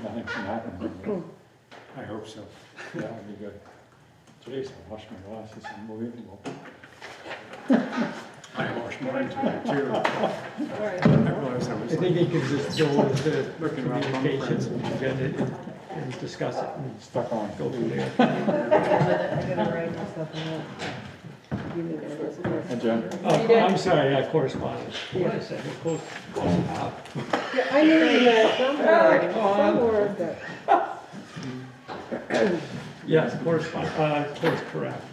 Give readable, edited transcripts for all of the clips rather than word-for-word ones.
Nothing can happen. I hope so. Yeah, that'll be good. Jeez, I washed my glasses, unbelievable. I washed mine today too. All right. I realized I was I think like, you can just go into looking around communications thumbprints. and discuss it and Stuck on. go from there. I gotta write myself a note. You need to listen to Hey, Jen. Oh, I'm sorry, correspondence. Wait a second, close. Yeah, I knew you meant somewhere, but. Yes, correspondence, course correct.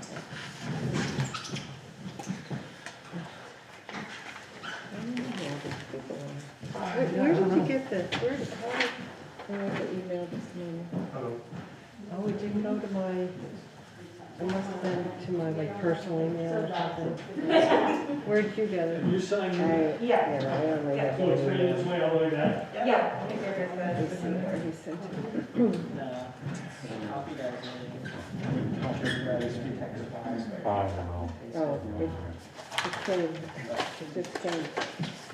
Where did you get this? Where, how did, I got the email this morning. Oh, it didn't go to my, it must have been to my like personal email or something. Where did you get it? You signed Yeah, I only got one email. this way all the way back. Let me see where he sent it. I don't know. Oh, it came, it just came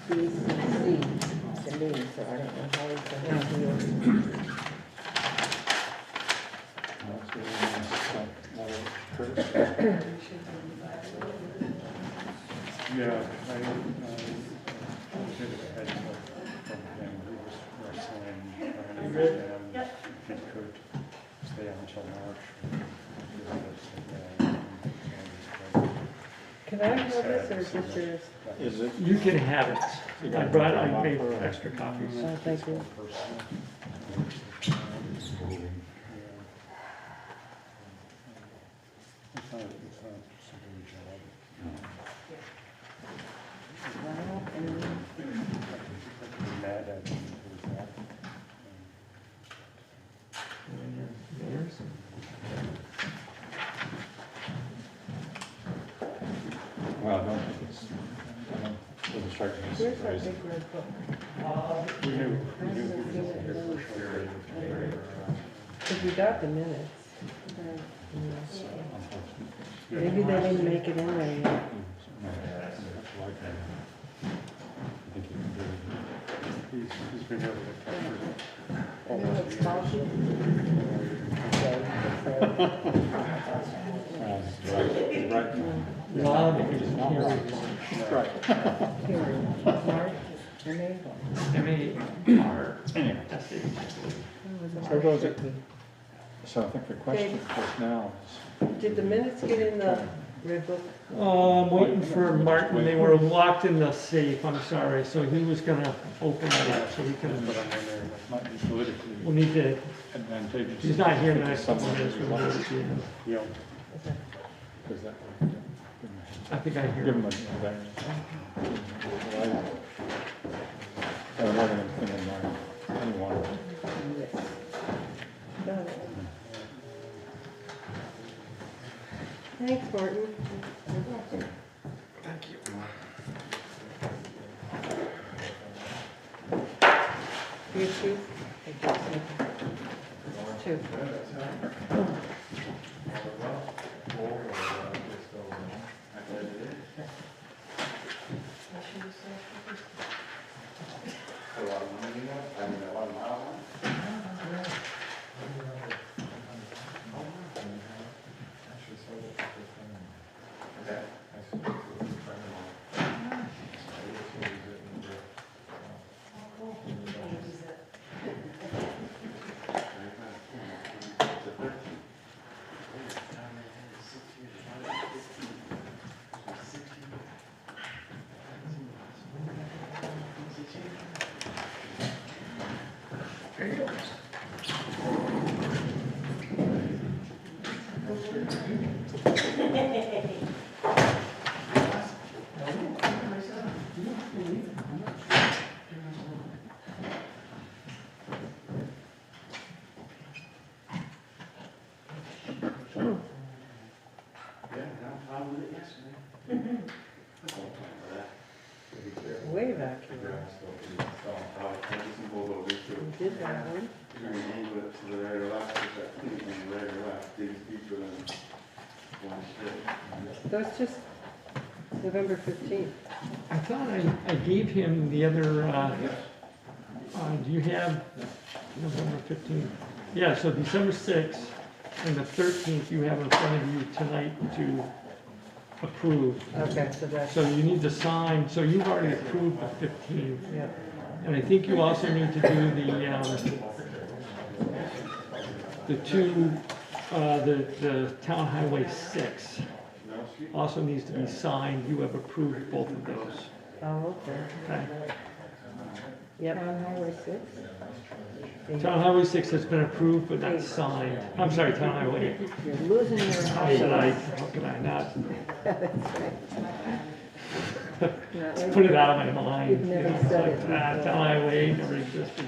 BCC to me, so I don't know how it's going to do it. That's really nice. Curtis. yeah, I did a heads up from him. He was wrestling, trying to understand if he could stay until March. Can I have this or is this yours? Is it? You can have it. I made extra copies. Oh, thank you. It's not somebody's job. Wow, and Mad at him for that. Yours? Well, I don't think it's, it doesn't strike me as where's that crazy. big red book? We knew he was here for sure. Because we got the minutes. Maybe they didn't make it in there yet. I think you can do it. He's been able to cover Minutes policy? Right. Love and carry. Right. Here, March and April. M-A-R-S-H. So goes it. So I think the question just now Did the minutes get in the red book? I'm waiting for Martin, they were locked in the safe, I'm sorry, so he was gonna open it up so we can, but I'm in there. might be politically we'll need to, advantageous. he's not here to next someone couple who's minutes, we'll elected, move it to him. Yeah. because that I think I hear give him. him a variance. I don't have anything in mind, anyone. Yes. Got it. Thanks, Martin. Thank you. You too? Two. Way back here. We did that one. That's just November 15th. I thought I gave him the other, do you have November 15th? Yeah, so December 6th and the 13th you have in front of you tonight to approve. Okay, so that's, So you need to sign, so you've already approved the 15th. yeah. And I think you also need to do the Town Highway 6. Also needs to be signed. You have approved both of those. Oh, okay. Okay. Yep. Town Highway 6 has been approved but not signed. I'm sorry, Town Highway 8. You're losing your How could I not? Let's put it out of my mind. You've never It's said like, it before. Town Highway 8 never existed.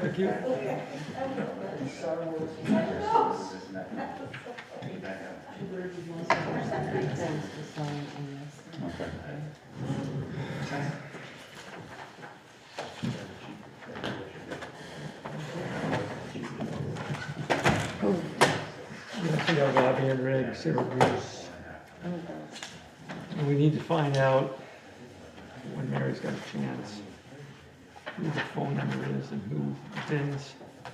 Thank you. Okay. Yes, we have Bobby and Rick, Sarah Bruce. And we need to find out when Mary's got a chance, who the phone number is and who Vin's. I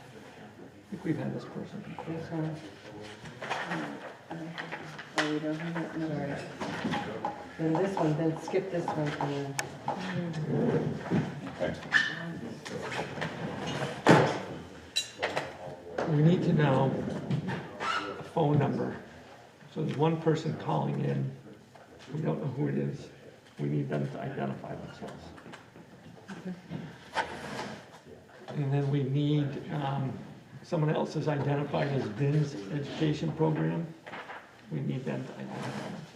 think we've had this person before. This one. Oh, we don't have that, no. Sorry. Then this one, then skip this one and then. Okay. We need to know the phone number. So there's one person calling in, we don't know who it is. We need them to identify themselves. And then we need, someone else is identified as Vin's education program. We need them to identify themselves.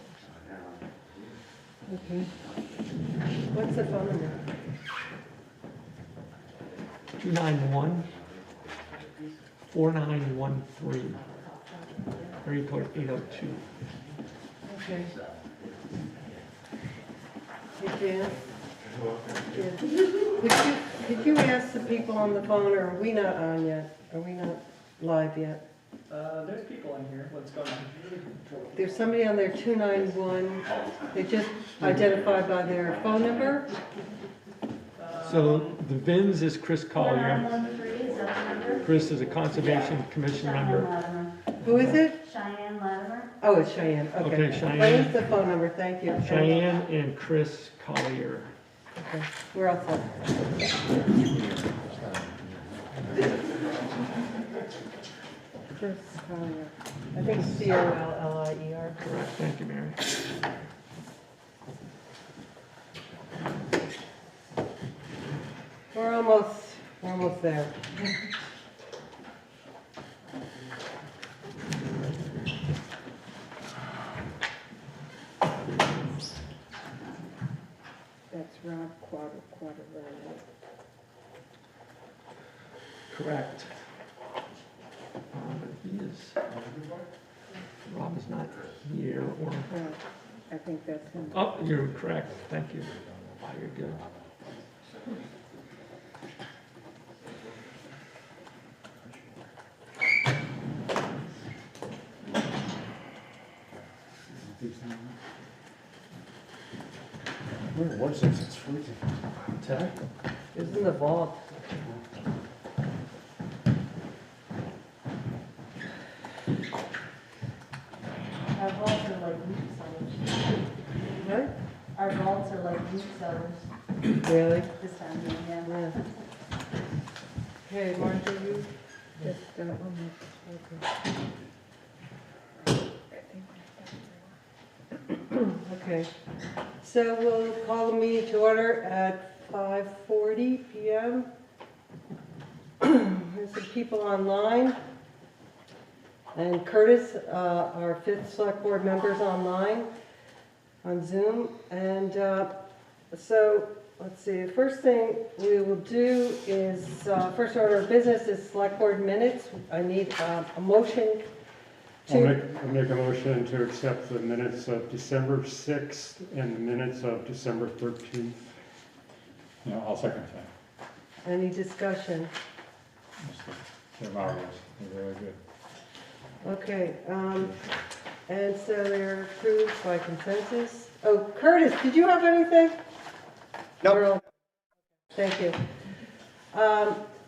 Okay. What's the phone number? 291-4913. Area code 802. Okay. Hey, Dan? Could you ask the people on the phone, or are we not on yet? Are we not live yet? There's people in here, what's going on? There's somebody on there, 291, they just identified by their phone number? So the Vin's is Chris Collier. 1913, is that the number? Chris is a Conservation Commission member. Latimer. Who is it? Cheyenne Latimer. Oh, it's Cheyenne, okay. Okay, Cheyenne. What is the phone number? Thank you. Cheyenne and Chris Collier. Okay, we're all set. Chris Collier. I think Collier. Correct, thank you, Mary. We're almost there. That's Rob Quaterland. Correct. He is, Rob is not here, or, I think that's him. oh, you're correct, thank you. Oh, you're good. Where was this? It's freezing. Ted? It's in the vault. Our vaults are like meat sellers. What? Our vaults are like meat sellers Really? this time of year, yeah. Yeah. Okay, Martha, you just, okay. So we'll call the meeting to order at 5:40 PM. There's some people online. And Curtis, our 5th Select Board member, is online. on Zoom. And so, let's see, the first thing we will do is, first order of business is select board minutes. I need a motion I'll to, make a motion to accept the minutes of December 6th and the minutes of December 13th. Yeah, I'll second that. any discussion? They're marvelous, they're very good. Okay, and so they're approved by consensus. Oh, Curtis, did you have anything? No. Thank you.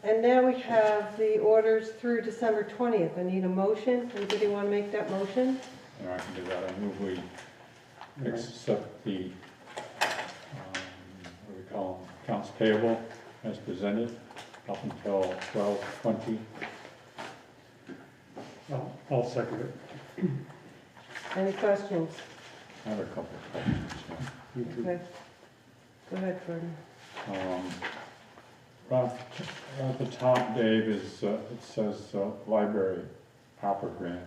And now we have the orders through December 20th. I need a motion. Anybody want to make that motion? You know, I can do that. I move we accept the, what do we call them, accounts payable as presented up until 12/20. I'll second it. Any questions? I have a couple of questions. Me too. Okay. Go ahead, Gordon. Right at the top, Dave, is, it says library opera grant,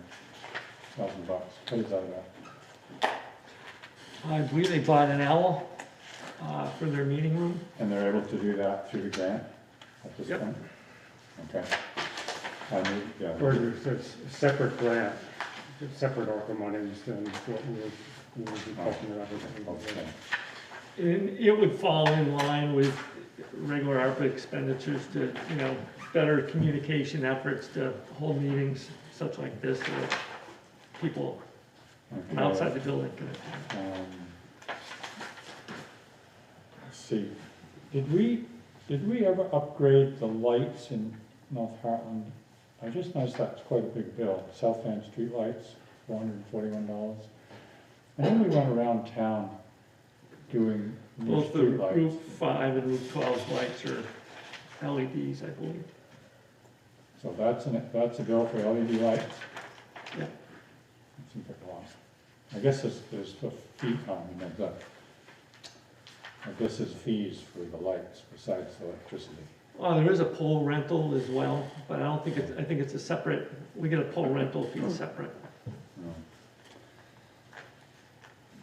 $1,000. What is that about? I believe they bought an owl for their meeting room. And they're able to do that through the grant at this Yep. point? Okay. I need, yeah. Or there's a separate grant, separate ARPA monies than what we would be talking about. Okay. And it would fall in line with regular ARPA expenditures to, better communication efforts to hold meetings such like this so that people from Okay. outside the building can attend. Let's see, did we ever upgrade the lights in North Hartland? I just noticed that's quite a big bill, South End street lights, $441. And then we went around town doing new Both the street lights. Route 5 and Route 12 lights are LEDs, I believe. So that's a bill for LED lights? Yeah. That seems like a lot. I guess there's a fee, I guess there's fees for the lights besides the electricity. There is a pole rental as well, but I don't think I think it's a separate, we get a pole rental fee separate.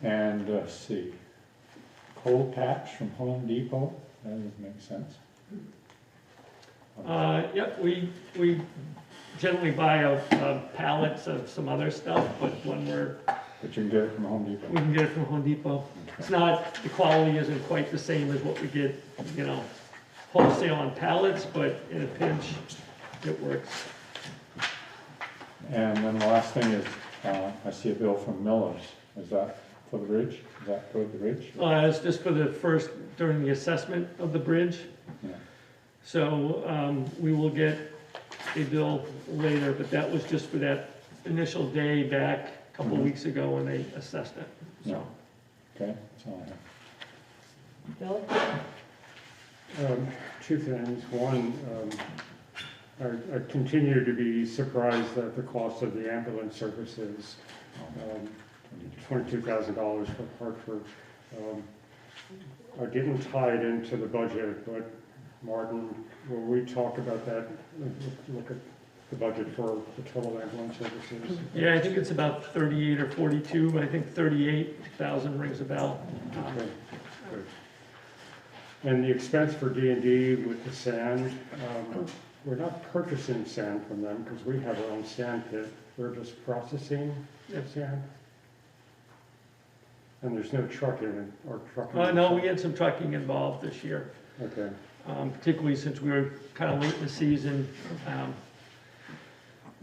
And, let's see, cold patch from Home Depot, that doesn't make sense. Yep, we generally buy pallets of some other stuff, but when But you can get it from Home we Depot. can get it from Home Depot. It's not, the quality isn't quite the same as what we get, wholesale on pallets, but in a pinch, it works. And then the last thing is, I see a bill from Miller's, is that for the bridge? Is that toward the bridge? It's just for the first, during the assessment of the bridge. Yeah. So we will get a bill later, but that was just for that initial day back a couple of weeks ago when they assessed it. Yeah. So Okay, that's all I have. Bill? Two things. One, I continue to be surprised that the cost of the ambulance services, $22,000 for Hartford. I didn't tie it into the budget, but Martin, will we talk about that? Look at the budget for the total ambulance services? yeah, I think it's about 38 or 42, but I think 38,000 rings a bell. Okay, good. And the expense for D&D with the sand, we're not purchasing sand from them because we have our own sand pit. We're just processing the sand. And there's no trucking or trucking? No, we had some trucking involved this year, Okay, particularly since we were kind of late in the season.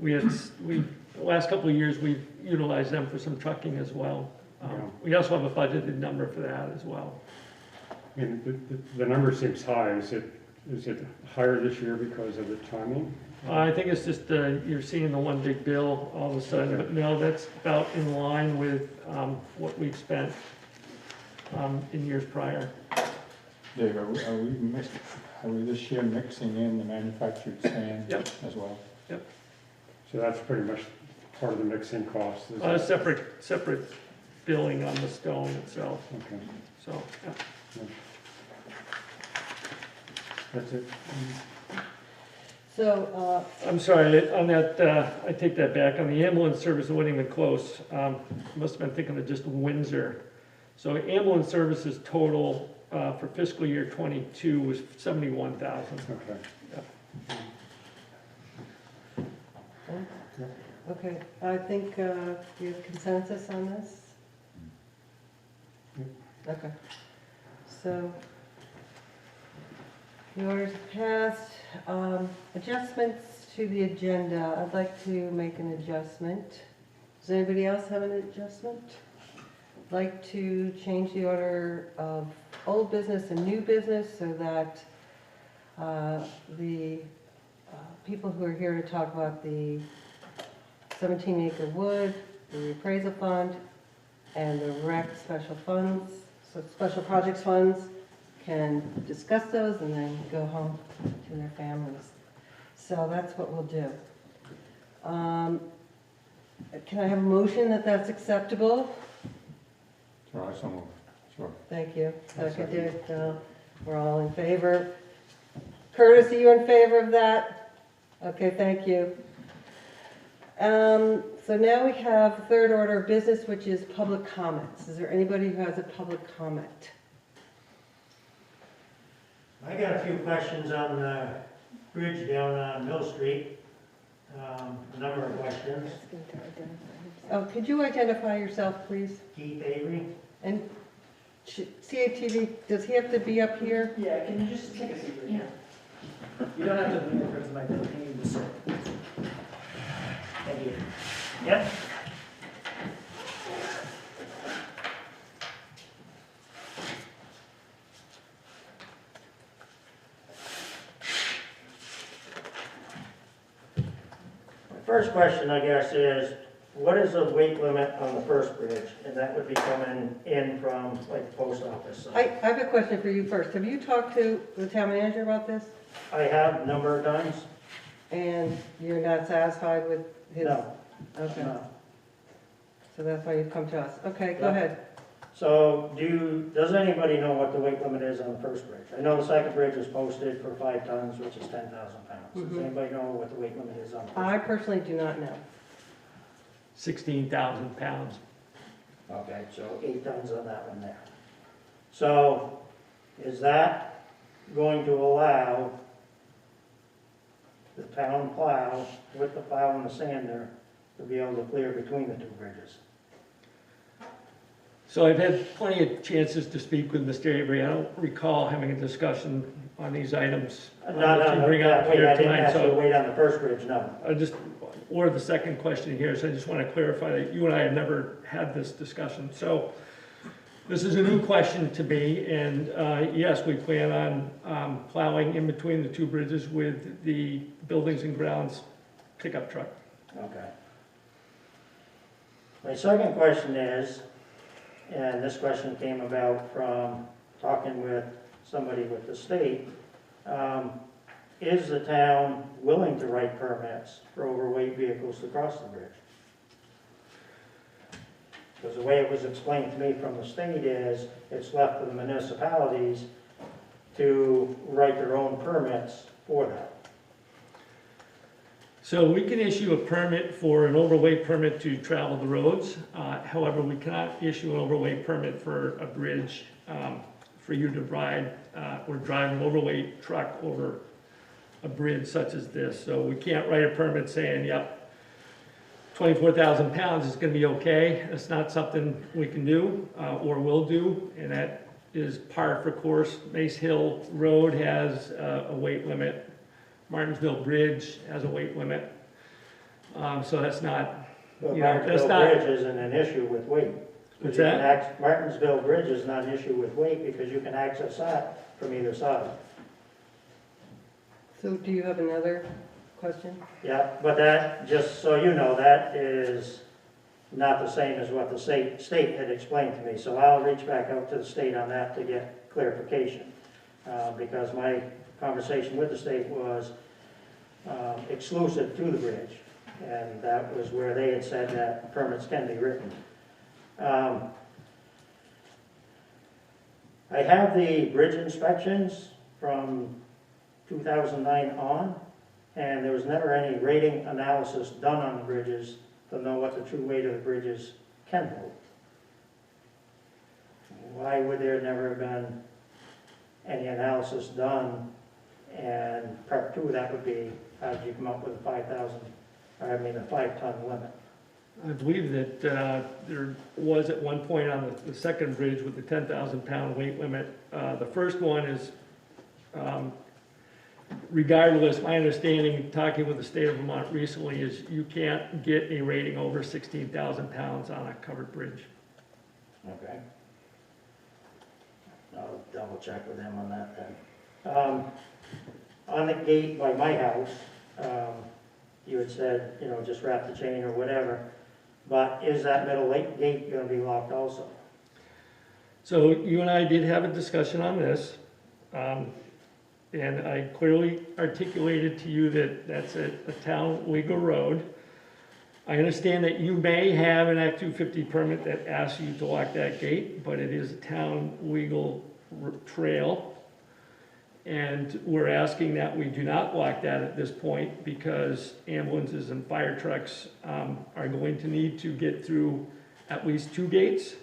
The last couple of years, we've utilized them for some trucking as well. We also have a budgeted number for that as well. I mean, the number seems high. Is it higher this year because of the timing? I think it's just, you're seeing the one big bill all of a sudden, but no, that's about in line with what we've spent in years prior. Dave, are we this year mixing in the manufactured sand Yep. as well? So that's pretty much part of the mixing cost. is it? Separate billing on the stone itself, Okay, so, yeah. that's it. So, I'm sorry, on that, I take that back, on the ambulance service, it wasn't even close. Must have been thinking of just Windsor. So ambulance services total for fiscal year '22 was 71,000. Okay. Okay, I think we have consensus on this? Okay, so the orders have passed. Adjustments to the agenda, I'd like to make an adjustment. Does anybody else have an adjustment? I'd like to change the order of old business and new business so that the people who are here to talk about the 17-acre wood, the appraisal fund, and the rec special funds, so special projects funds, can discuss those and then go home to their families. So that's what we'll do. Can I have a motion that that's acceptable? Sure, I so move. Sure. Thank you. I'll Seconded. We're all in favor. Curtis, are you in favor of that? Okay, thank you. So now we have third order of business, which is public comments. Is there anybody who has a public comment? I got a few questions on the bridge down on Mill Street. A number of questions. Oh, could you identify yourself, please? Keith Avery. And CATV, does he have to be up here? Yeah, can you just take a seat right here? You don't have to lean over to the microphone, can you just sit? Thank you. Yep. First question, I guess, is what is the weight limit on the first bridge? And that would be coming in from like the post office. I have a question for you first. Have you talked to the town manager about this? I have a number of times. And you're not satisfied with his? No, Okay, no. so that's why you've come to us. Okay, go Yeah. ahead. So does anybody know what the weight limit is on the first bridge? I know the second bridge is posted for 5 tons, which is 10,000 pounds. Does Mhm. anybody know what the weight limit is on the first? I personally do not know. 16,000 pounds. Okay, so 8 tons on that one there. So is that going to allow the town plow with the plow and the sander to be able to clear between the two bridges? So I've had plenty of chances to speak with Mr. Avery. I don't recall having a discussion on these items No, that you bring up wait, here I didn't tonight. ask you to So wait on the first bridge, no. I just, or the second question here, so I just want to clarify that you and I have never had this discussion. So this is a new question to me, and yes, we plan on plowing in between the two bridges with the buildings and grounds pickup truck. Okay. My second question is, and this question came about from talking with somebody with the state, is the town willing to write permits for overweight vehicles to cross the bridge? Because the way it was explained to me from the state is, it's left to the municipalities to write their own permits for that. So we can issue a permit for an overweight permit to travel the roads. However, we cannot issue an overweight permit for a bridge for you to ride or drive an overweight truck over a bridge such as this. So we can't write a permit saying, yep, 24,000 pounds is going to be okay. That's not something we can do or will do, and that is par for course. Mace Hill Road has a weight limit. Martinsville Bridge has a weight limit. So that's not, But You know, that's Martinsville not- Bridge isn't an issue with weight. What's You can that? Martinsville Bridge is not an issue with weight because you can access that from either side. So do you have another question? Yeah, but that, just so you know, that is not the same as what the state had explained to me. So I'll reach back out to the state on that to get clarification. Because my conversation with the state was exclusive to the bridge. And that was where they had said that permits can be written. I have the bridge inspections from 2009 on, and there was never any rating analysis done on the bridges to know what the true weight of the bridges can hold. why would there never have been any analysis done? And part two, that would be, how did you come up with a 5-ton limit? I believe that there was at one point on the second bridge with the 10,000-pound weight limit. The first one is, regardless, my understanding, talking with the state of Vermont recently, is you can't get a rating over 16,000 pounds on a covered bridge. Okay. I'll double check with them on that then. On the gate by my house, you had said, you know, just wrap the chain or whatever, but is that middle gate gonna be locked also? So you and I did have a discussion on this, and I clearly articulated to you that that's a town legal road. I understand that you may have an Act 250 permit that asks you to lock that gate, but it is a town legal trail. And we're asking that we do not lock that at this point because ambulances and fire trucks are going to need to get through at least 2 gates,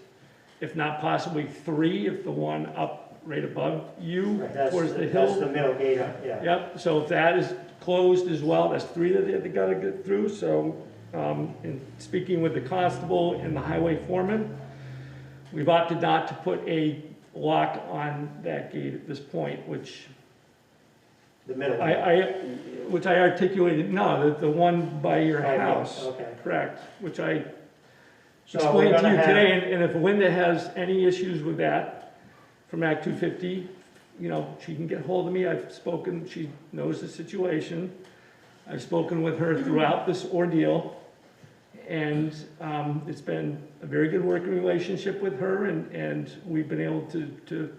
if not possibly 3, if the one up right above you Right, towards the hill. That's the middle gate, yeah. Yep, so if that is closed as well, that's 3 that they gotta get through, so, in speaking with the constable and the highway foreman, we've opted not to put a lock on that gate at this point, which The middle. which I articulated, no, the one by your By me, house, okay. correct, which I So we're explained to gonna you have- today, and if Linda has any issues with that from Act 250, you know, she can get hold of me. I've spoken, she knows the situation. I've spoken with her throughout this ordeal, and it's been a very good working relationship with her, and we've been able to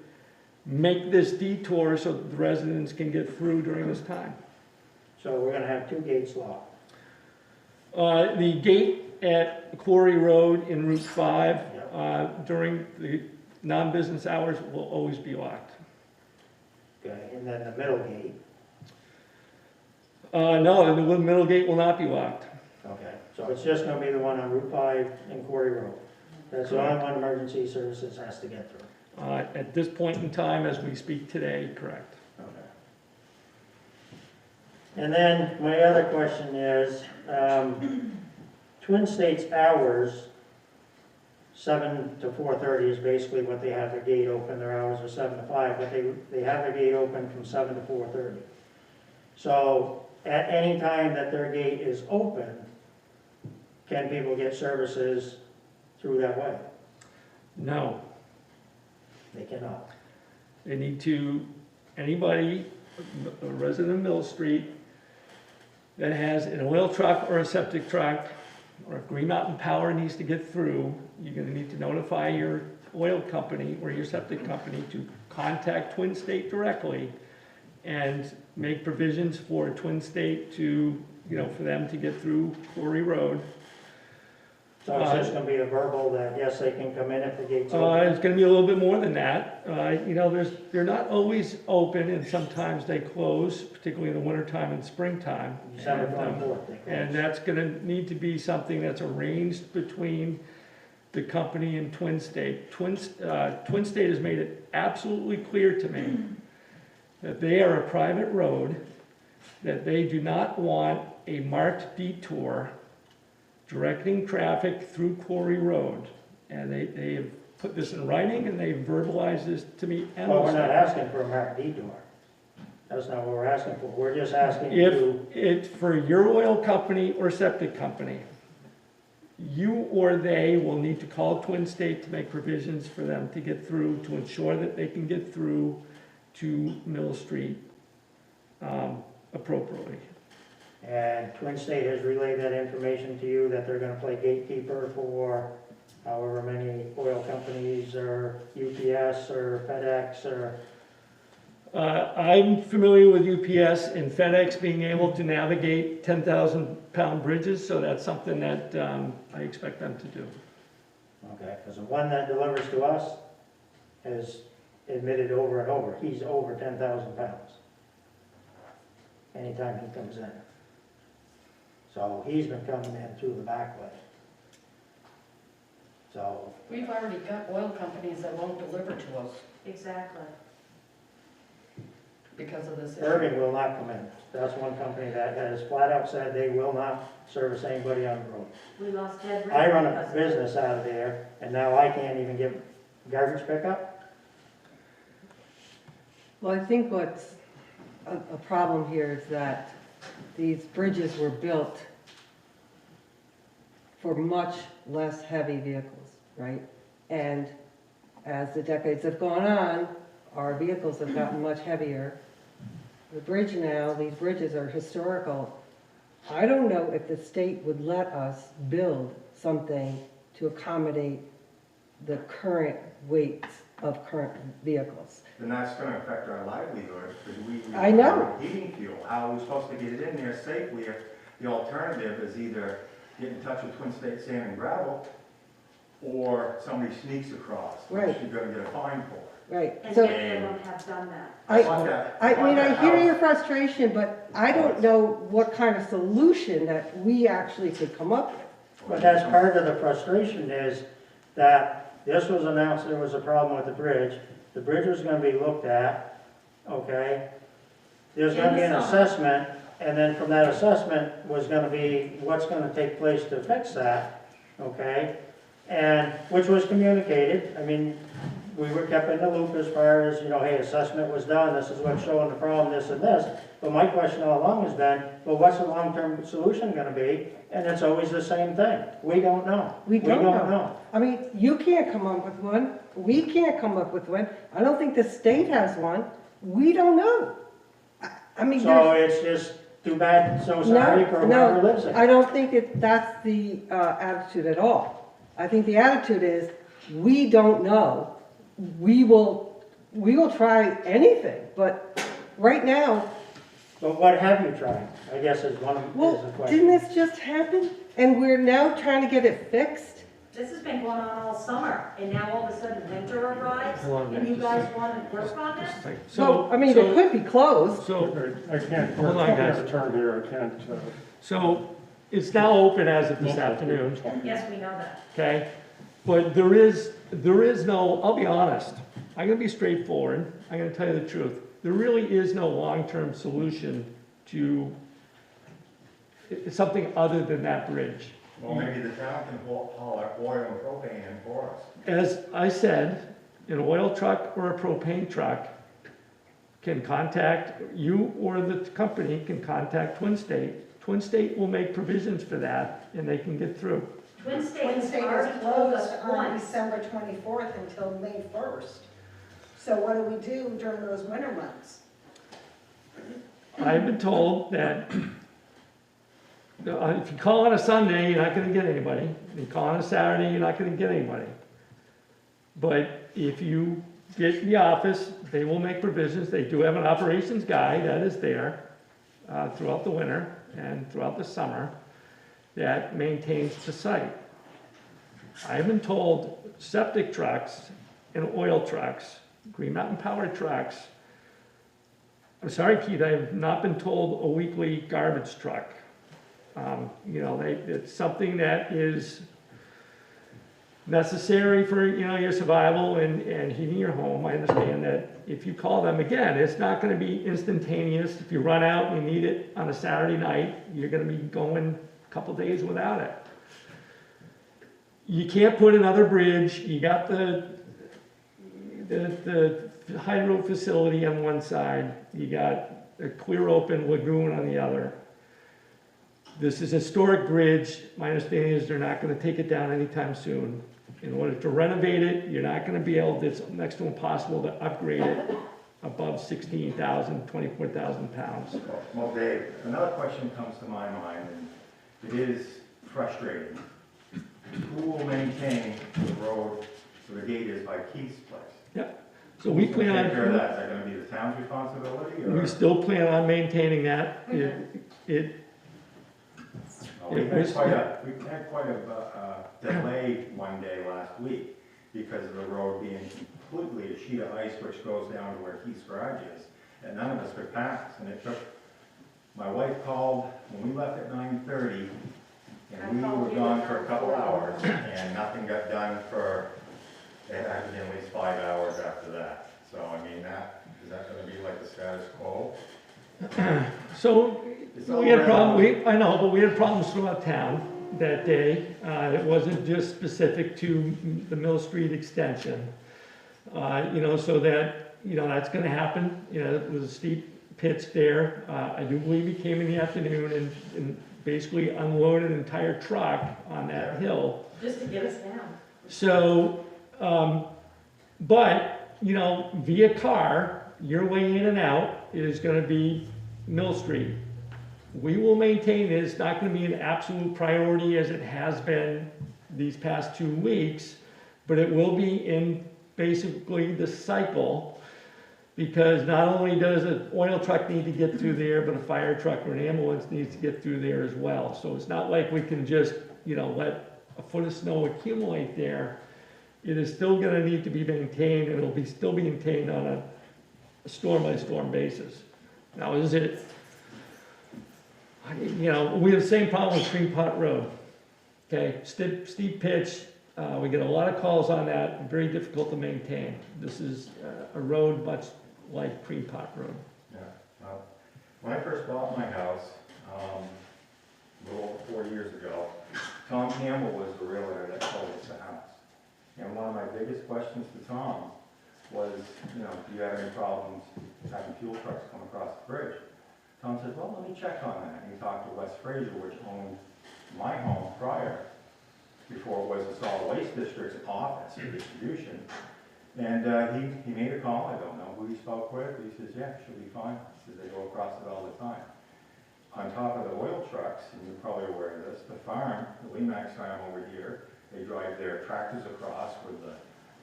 make this detour so that the residents can get through during this time. So we're gonna have 2 gates locked. The gate at Quarry Road in Route 5 during the non-business hours will always be locked. Okay, and then the middle gate. No, the middle gate will not be locked. Okay, so it's just gonna be the one on Route 5 and Quarry Road. That's the only one emergency services has to get through. At this point in time, as we speak today, correct. Okay. And then my other question is, Twin States hours, 7 to 4:30 is basically what they have the gate open. Their hours are 7 to 5, but they have the gate open from 7 to 4:30. So at any time that their gate is open, can people get services through that way? No, They cannot. they need to, anybody, a resident of Mill Street, that has an oil truck or a septic truck, or if Green Mountain Power needs to get through, you're gonna need to notify your oil company or your septic company to contact Twin State directly and make provisions for Twin State to, you know, for them to get through Quarry Road. So it's just gonna be a verbal that, yes, they can come in if the gate's open? It's gonna be a little bit more than that. You know, they're not always open, and sometimes they close, particularly in the wintertime and springtime. December And, 24th, they And close. that's gonna need to be something that's arranged between the company and Twin State. Twin State has made it absolutely clear to me that they are a private road, that they do not want a marked detour directing traffic through Quarry Road. And they have put this in writing, and they've verbalized this to me Well, we're endlessly. not asking for a marked detour. That's not what we're asking for. We're just asking If to, it's for your oil company or septic company, you or they will need to call Twin State to make provisions for them to get through, to ensure that they can get through to Mill Street appropriately. and Twin State has relayed that information to you, that they're gonna play gatekeeper for however many oil companies, or UPS, or FedEx, or, I'm familiar with UPS and FedEx being able to navigate 10,000-pound bridges, so that's something that I expect them to do. okay, because the one that delivers to us has admitted over and over, he's over 10,000 pounds anytime he comes in. So he's been coming in through the back way. So, We've already got oil companies that won't deliver to us Exactly. because of this issue. Irving will not come in. That's one company that has flat out said they will not service anybody on the road. We lost Ted. I run a business out of there, and now I can't even give garbage pickup. Well, I think what's a problem here is that these bridges were built for much less heavy vehicles, right? And as the decades have gone on, our vehicles have gotten much heavier. The bridge now, these bridges are historical. I don't know if the state would let us build something to accommodate the current weights of current vehicles. Then that's gonna affect our livelihood, because we I know. heating fuel, how are we supposed to get it in there safely if the alternative is either get in touch with Twin State Sand and Gravel, or somebody sneaks across, which Right. you're gonna get a fine for. Right, And so many of them have done that. I mean, I hear your frustration, but I don't know what kind of solution that we actually could come up with. But that's part of the frustration is that this was announced, there was a problem with the bridge. The bridge was gonna be looked at, okay? There's gonna be an assessment, and then from that assessment was gonna be what's gonna take place to fix that, okay? And, which was communicated, I mean, we were kept in the loop as far as, you know, hey, assessment was done, this is what's showing the problem, this and this. But my question all along has been, well, what's the long-term solution gonna be? And it's always the same thing, we don't know. We don't know. I mean, you can't come up with one, we can't come up with one, I don't think the state has one, we don't know. I mean, So there's, it's just too bad, so sorry for no, whoever lives there. I don't think that's the attitude at all. I think the attitude is, we don't know, we will try anything, but right now, But what have you tried, I guess is one of, is the well, question. didn't this just happen? And we're now trying to get it fixed? This has been going on all summer, and now all of a sudden winter arrives, Hold on, and you just guys want to work on this? So, I mean, it could be closed. So, I can't, Hold we're on, talking guys. out of turn here, I can't, so it's now open as of this afternoon, Yes, we know that. okay? But there is no, I'll be honest, I'm gonna be straightforward, I'm gonna tell you the truth. There really is no long-term solution to something other than that bridge. Well, maybe the town can haul our oil and propane in for us. As I said, an oil truck or a propane truck can contact, you or the company can contact Twin State. Twin State will make provisions for that, and they can get through. Twin State Twin has State already is told closed us on once. December 24th until May 1st. So what do we do during those winter months? I've been told that if you call on a Sunday, you're not gonna get anybody. If you call on a Saturday, you're not gonna get anybody. But if you get in the office, they will make provisions. They do have an operations guy that is there throughout the winter and throughout the summer that maintains the site. I've been told septic trucks and oil trucks, Green Mountain Power trucks, I'm sorry, Keith, I have not been told a weekly garbage truck. You know, it's something that is necessary for, you know, your survival and heating your home. I understand that if you call them, again, it's not gonna be instantaneous. If you run out and you need it on a Saturday night, you're gonna be going a couple days without it. You can't put another bridge, you got the hydro facility on one side, you got a clear open lagoon on the other. This is a historic bridge, my understanding is they're not gonna take it down anytime soon. In order to renovate it, you're not gonna be able, it's next to impossible to upgrade it above 16,000, 24,000 pounds. Well, Dave, another question comes to my mind, and it is frustrating. Who will maintain the road where the gate is by Keith's place? So we Who's gonna plan take care of on, that? Is that gonna be the town's responsibility, or? we still plan on maintaining that. We had quite a delay one day last week because of the road being completely a sheet of ice which goes down to where Keith's garage is, and none of us could pass, and it took, my wife called, when we left at 9:30, And we were gone for a couple hours, and nothing got done for, it had to be at least 5 hours after that. So, I mean, is that gonna be like the status quo? So, It's we had all problems, I know, but we had problems throughout town that day. It wasn't just specific to the Mill Street extension. So that, that's gonna happen. It was a steep pitch there. I do believe he came in the afternoon and basically unloaded an entire truck on that hill. Just to get us down. So, but, via car, your way in and out is gonna be Mill Street. We will maintain it. It's not gonna be an absolute priority as it has been these past 2 weeks, but it will be in basically the cycle, because not only does an oil truck need to get through there, but a fire truck or an ambulance needs to get through there as well. So it's not like we can just, let a foot of snow accumulate there. It is still gonna need to be maintained, and it'll still be maintained on a storm-by-storm basis. Now, is it, we have the same problem with Green Pot Road. Okay, steep pitch, we get a lot of calls on that, very difficult to maintain. This is a road much like Green Pot Road. Yeah. When I first bought my house, a little over 4 years ago, Tom Campbell was the realtor that sold us the house. And one of my biggest questions to Tom was, do you have any problems having fuel trucks come across the bridge? Tom said, well, let me check on that. And he talked to Wes Frazier, which owned my home prior, before it was the solid waste district's office for distribution. And he made a call. I don't know who he spoke with, but he says, yeah, she'll be fine. He says, they go across it all the time. On top of the oil trucks, and you're probably aware of this, the farm, the Lemax farm over here, they drive their tractors across with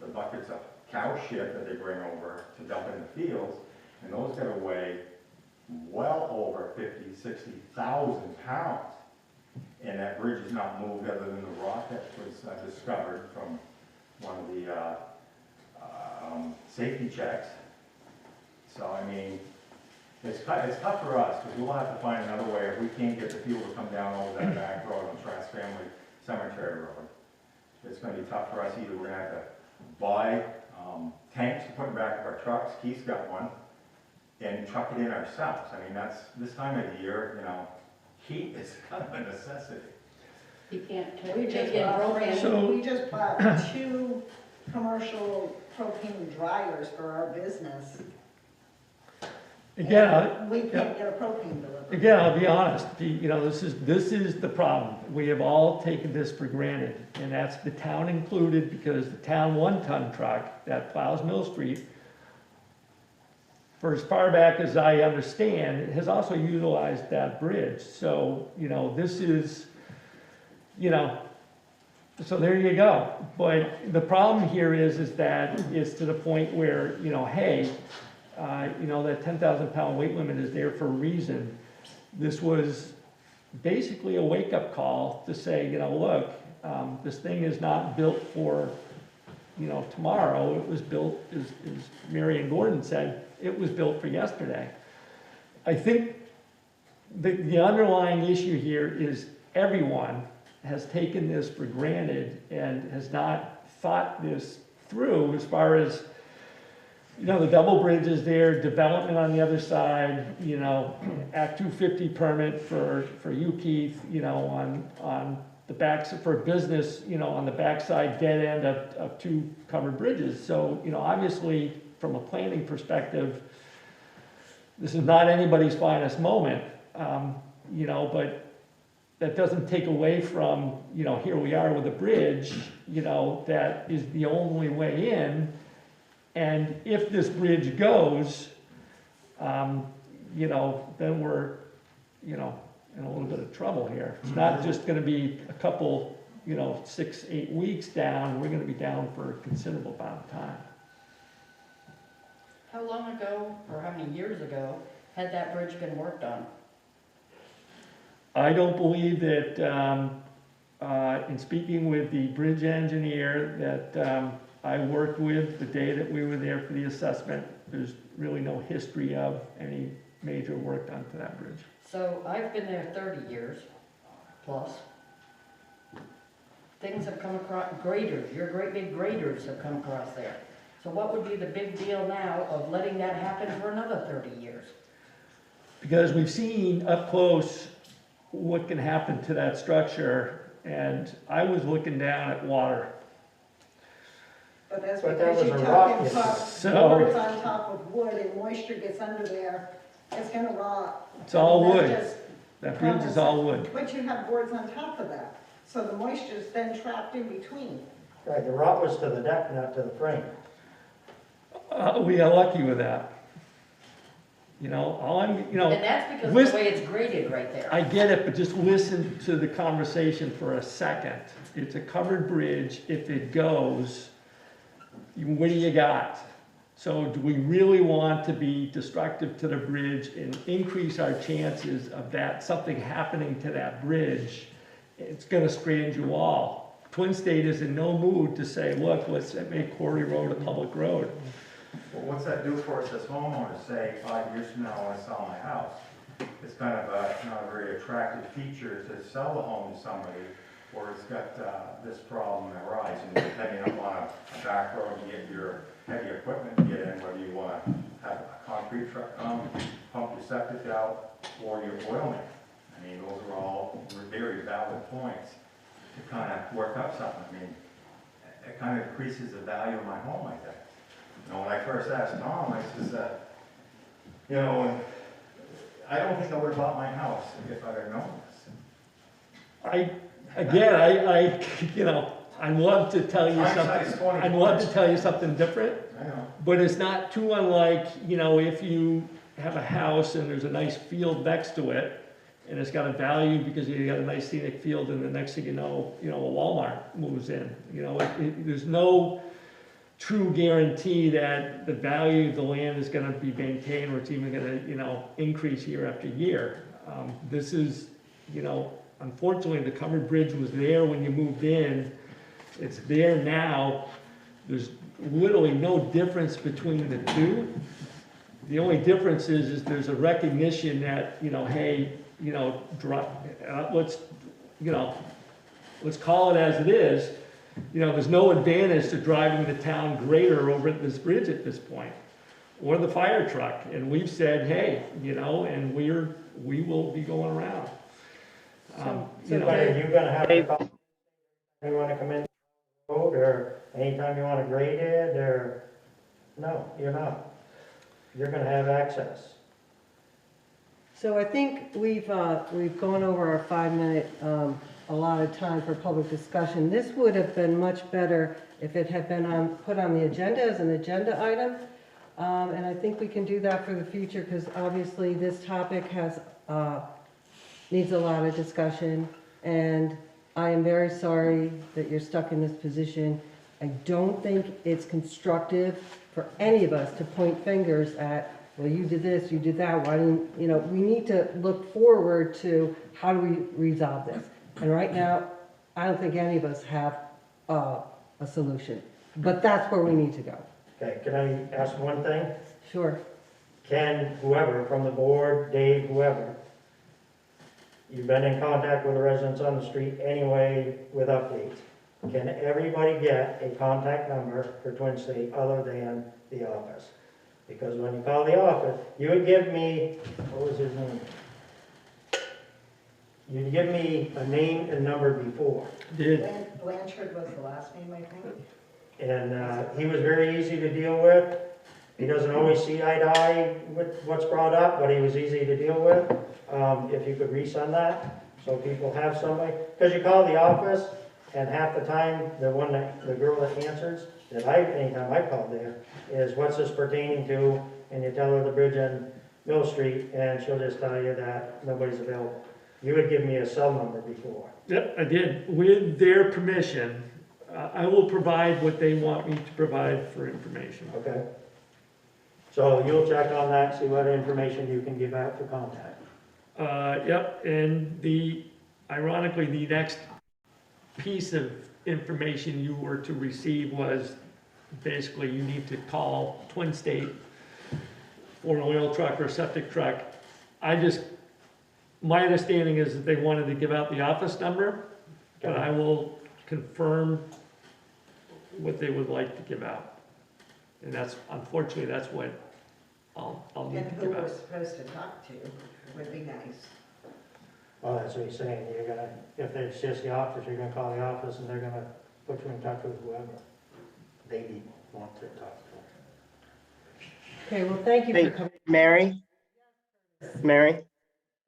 the buckets of cow shit that they bring over to dump in the fields, and those got to weigh well over 50, 60,000 pounds. And that bridge is not moved other than the rock that was discovered from one of the safety checks. So, I mean, it's tough for us, because we'll have to find another way. If we can't get the fuel to come down over that back road on Trask Family Cemetery Road, it's gonna be tough for us. Either we're gonna have to buy tanks to put back of our trucks, Keith's got one, and truck it in ourselves. I mean, that's, this time of the year, heat is kind of a necessity. You can't We take just in propane. we just bought 2 commercial propane dryers for our business. Again, We can't get a propane delivery. Again, I'll be honest, this is the problem. We have all taken this for granted, and that's the town included, because the town 1-ton truck that plows Mill Street, for as far back as I understand, has also utilized that bridge. So, this is, so there you go. But the problem here is that it's to the point where, hey, that 10,000 pound weight limit is there for a reason. This was basically a wake-up call to say, look, this thing is not built for, tomorrow. It was built, as Mary Ann Gordon said, it was built for yesterday. I think the underlying issue here is everyone has taken this for granted and has not thought this through as far as, the double bridge is there, development on the other side, Act 250 permit for you, Keith, on the backs for business, on the backside dead end of 2 covered bridges. So, obviously, from a planning perspective, this is not anybody's finest moment, but that doesn't take away from, here we are with a bridge, that is the only way in. And if this bridge goes, then we're, in a little bit of trouble here. It's not just gonna be a couple, 6-8 weeks down, we're gonna be down for a considerable amount of time. How long ago, or how many years ago, had that bridge been worked on? I don't believe that, in speaking with the bridge engineer that I worked with the day that we were there for the assessment, there's really no history of any major work done to that bridge. So I've been there 30 years plus, things have come across, graders, your great big graders have come across there. So what would be the big deal now of letting that happen for another 30 years? Because we've seen up close what can happen to that structure, and I was looking down at water. But that's But that because was you're a rock, talking yes. top, So- boards on top of wood and moisture gets under there, it's gonna rot. It's all That's wood. just That bridge is all wood. But you have boards on top of that, so the moisture's then trapped in between. Right, the rot was to the deck, not to the frame. We got lucky with that. You know, all I'm, you know, And that's because of listen- the way it's graded right there. I get it, but just listen to the conversation for a second. It's a covered bridge. If it goes, what do you got? So do we really want to be destructive to the bridge and increase our chances of that, something happening to that bridge? It's gonna strand you all. Twin State is in no mood to say, look, let's make Quarry Road a public road. Well, what's that do for us as homeowners, say 5 years from now, I want to sell my house? It's kind of not a very attractive feature to sell the home to somebody, or it's got this problem arising, depending upon a back road to get your heavy equipment to get in, whether you want to have a concrete truck come, pump your septic out, or your oil main. I mean, those are all very valid points to kind of work up something. I mean, it kind of increases the value of my home, I think. You know, when I first asked Tom, I says, you know, I don't think I would have bought my house if I'd have known this. I you know, I'd love to tell you Hindsight's something, 20. I'd love to tell you something different, I know. but it's not too unlike, you know, if you have a house and there's a nice field next to it, and it's got a value because you got a nice scenic field, and the next thing you know, a Walmart moves in. You know, there's no true guarantee that the value of the land is gonna be maintained, or it's even gonna, you know, increase year after year. This is, you know, unfortunately, the covered bridge was there when you moved in. It's there now. There's literally no difference between the two. The only difference is there's a recognition that, you know, hey, you know, let's call it as it is. You know, there's no advantage to driving the town grader over this bridge at this point, or the fire truck. And we've said, hey, you know, and we will be going around. You know, But are you gonna have to call, you wanna come in the road, or anytime you wanna grade it, or, no, you're not. You're gonna have access. So I think we've gone over our 5-minute allotted time for public discussion. This would have been much better if it had been put on the agenda as an agenda item. And I think we can do that for the future, because obviously this topic needs a lot of discussion. And I am very sorry that you're stuck in this position. I don't think it's constructive for any of us to point fingers at, well, you did this, you did that, why didn't, you know, we need to look forward to how do we resolve this. And right now, I don't think any of us have a solution, but that's where we need to go. Okay, can I ask one thing? Sure. Can whoever from the board, Dave, whoever, you've been in contact with the residents on the street anyway with updates. Can everybody get a contact number for Twin State other than the office? Because when you call the office, you would give me, what was his name? You'd give me a name and number before. Blanchard was the last name, I think. And he was very easy to deal with. He doesn't always see eye to eye with what's brought up, but he was easy to deal with. If you could resend that, so people have somebody. Because you call the office, and half the time, the girl that answers, anytime I call there, is what's this pertaining to? And you tell her the bridge on Mill Street, and she'll just tell you that nobody's available. You would give me a cell number before. Yep, I did, with their permission. I will provide what they want me to provide for information. Okay. So you'll check on that, see what information you can give out for contact. Yep, and ironically, the next piece of information you were to receive was basically you need to call Twin State for an oil truck or septic truck. My understanding is that they wanted to give out the office number, but I will confirm what they would like to give out. And that's, unfortunately, that's what I'll need And to who give we're out. supposed to talk to would be nice. Well, that's what he's saying, you're gonna, if it's just the office, you're gonna call the office and they're gonna put you in touch with whoever they want to talk to. Okay, well, thank you Hey, for coming. Mary,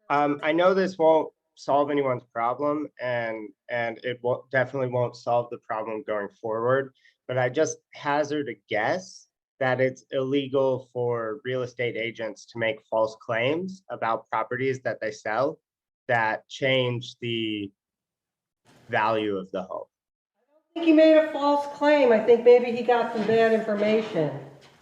I know this won't solve anyone's problem and it definitely won't solve the problem going forward, but I just hazard a guess that it's illegal for real estate agents to make false claims about properties that they sell that change the value of the home. I think he made a false claim. I think maybe he got some bad information.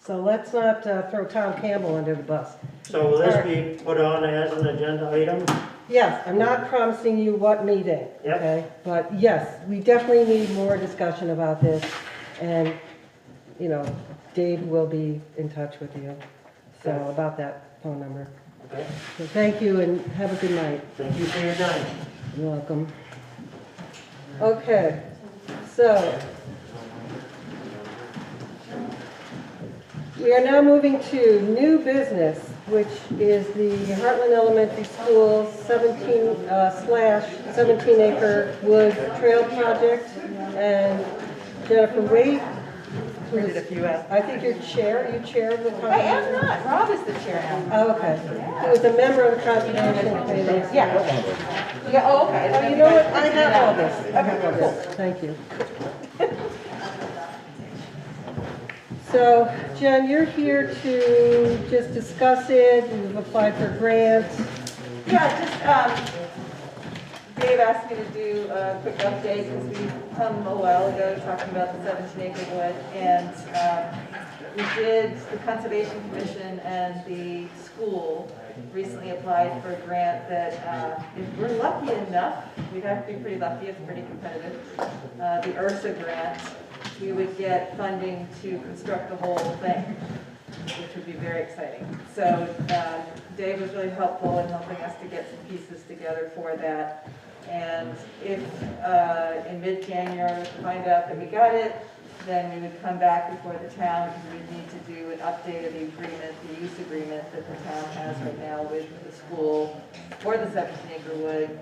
So let's not throw Tom Campbell under the bus. So will this be put on as an agenda item? Yes, I'm not promising you what meeting, Yep. okay? But yes, we definitely need more discussion about this. And, you know, Dave will be in touch with you, so about that phone number. Okay, So thank you and have a good night. thank you for your time. You're welcome. Okay, so we are now moving to new business, which is the Hartland Elementary School 17 acre wood trail project. And Jennifer Waite, Printed a few out. I think you're chair of the I am conservation. not, Rob is the chair now. Oh, okay. Who was a member of the conservation committee. Yeah. Yeah, oh, okay. Oh, you know what, I have all this. I have all this. Thank you. So, Jen, you're here to just discuss it, you've applied for grants. Yeah, just, Dave asked me to do a quick update because we come a while ago talking about the 17-acre wood. And we did, the Conservation Commission and the school recently applied for a grant that, if we're lucky enough, we'd have to be pretty lucky, it's pretty competitive, the URSA grant, we would get funding to construct the whole thing, which would be very exciting. So Dave was really helpful in helping us to get some pieces together for that. And if in mid-January we find out that we got it, then we would come back before the town because we'd need to do an update of the agreement, the use agreement that the town has right now with the school for the 17-acre wood,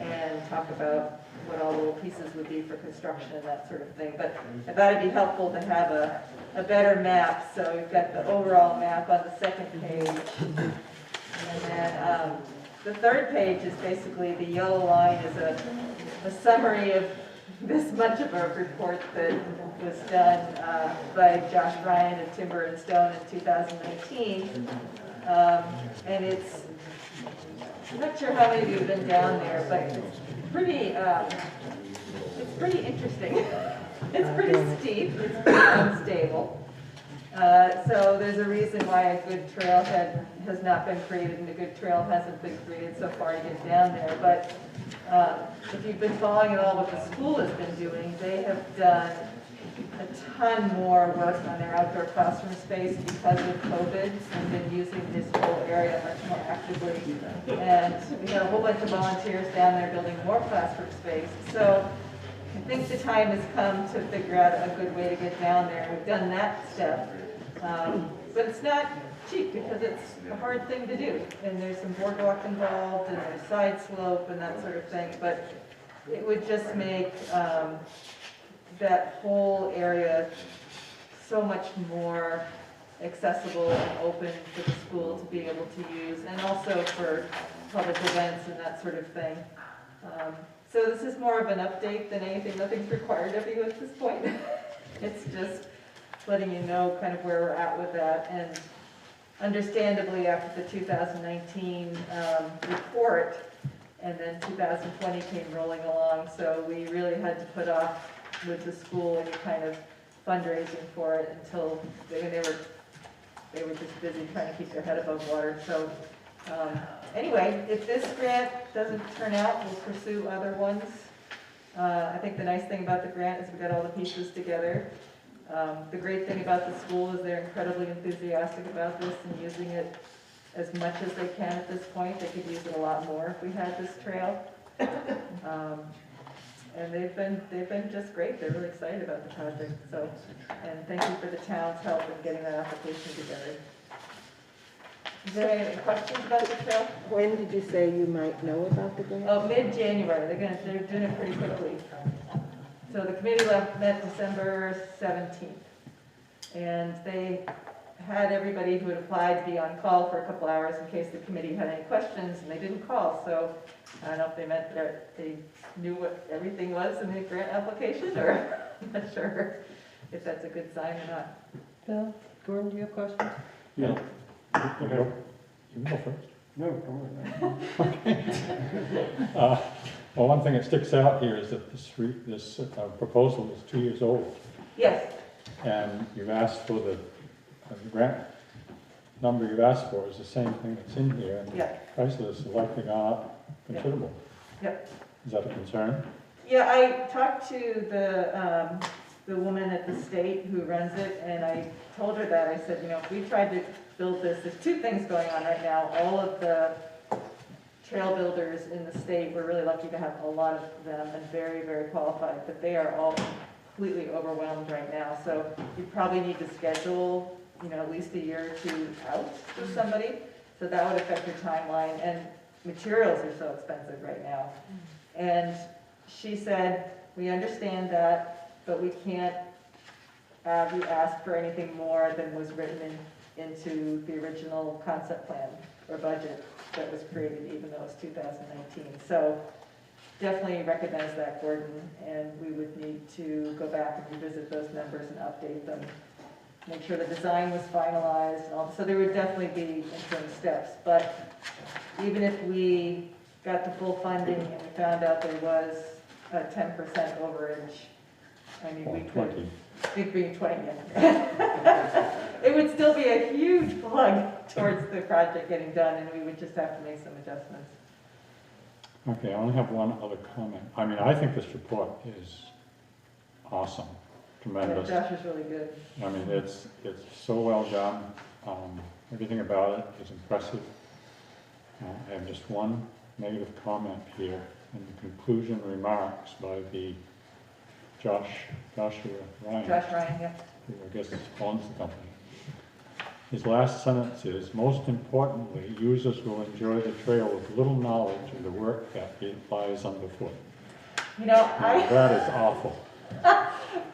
and talk about what all the little pieces would be for construction and that sort of thing. But I thought it'd be helpful to have a better map. So we've got the overall map on the second page. And then the third page is basically the yellow line is a summary of this much of a report that was done by Josh Ryan of Timber and Stone in 2019. And it's, I'm not sure how many of you have been down there, but it's pretty interesting. It's pretty steep, it's pretty unstable. So there's a reason why a good trailhead has not been created and a good trail hasn't been created so far to get down there. But if you've been following at all what the school has been doing, they have done a ton more work on their outdoor classroom space because of COVID and been using this whole area much more actively. And we had a whole bunch of volunteers down there building more classroom space. So I think the time has come to figure out a good way to get down there. We've done that step. But it's not cheap because it's a hard thing to do. And there's some boardwalk involved and there's side slope and that sort of thing. But it would just make that whole area so much more accessible and open for the school to be able to use, and also for public events and that sort of thing. So this is more of an update than anything. Nothing's required of you at this point. It's just letting you know kind of where we're at with that. And understandably, after the 2019 report, and then 2020 came rolling along, so we really had to put off with the school any kind of fundraising for it until they were just busy trying to keep their head above water. So anyway, if this grant doesn't turn out, we'll pursue other ones. I think the nice thing about the grant is we got all the pieces together. The great thing about the school is they're incredibly enthusiastic about this and using it as much as they can at this point. They could use it a lot more if we had this trail. And they've been just great. They're really excited about the project, so, and thank you for the town's help in getting that application together. Is there any questions about the trail? When did you say you might know about the grant? Oh, mid-January, they're doing it pretty quickly. So the committee met December 17th. And they had everybody who had applied be on call for a couple hours in case the committee had any questions, and they didn't call. So I don't know if they meant that they knew what everything was in the grant application, or I'm not sure if that's a good sign or not. Bill, Gordon, do you have questions? Yeah. Okay. You can go first. No, come on. Well, one thing that sticks out here is that this proposal is 2 years old, Yes, and you've asked for the grant number you've asked for is the same thing that's in here, and the yeah, price of this is likely gone up considerable. yep. Is that a concern? Yeah, I talked to the woman at the state who runs it, and I told her that. I said, you know, if we tried to build this, there's two things going on right now. All of the trail builders in the state, we're really lucky to have a lot of them and very, very qualified, but they are all completely overwhelmed right now. So you probably need to schedule, you know, at least a year or two out with somebody. So that would affect your timeline, and materials are so expensive right now. And she said, we understand that, but we can't have you ask for anything more than was written into the original concept plan or budget that was created, even though it's 2019. So definitely recognize that, Gordon, and we would need to go back and revisit those numbers and update them. Make sure the design was finalized and all. So there would definitely be interim steps, but even if we got the full funding and we found out there was a 10% overage, I mean, we could, 20. it'd be 20, yeah. It would still be a huge plug towards the project getting done, and we would just have to make some adjustments. Okay, I only have one other comment. I mean, I think this report is awesome, Yeah, tremendous. Josh is really good. I mean, it's so well done. Everything about it is impressive. I have just one negative comment here in the conclusion remarks by the Joshua Ryan, Josh Ryan, yeah. who I guess owns the company. His last sentence is, most importantly, users will enjoy the trail with little knowledge of the work that it lies underfoot. You know, Now, that is awful.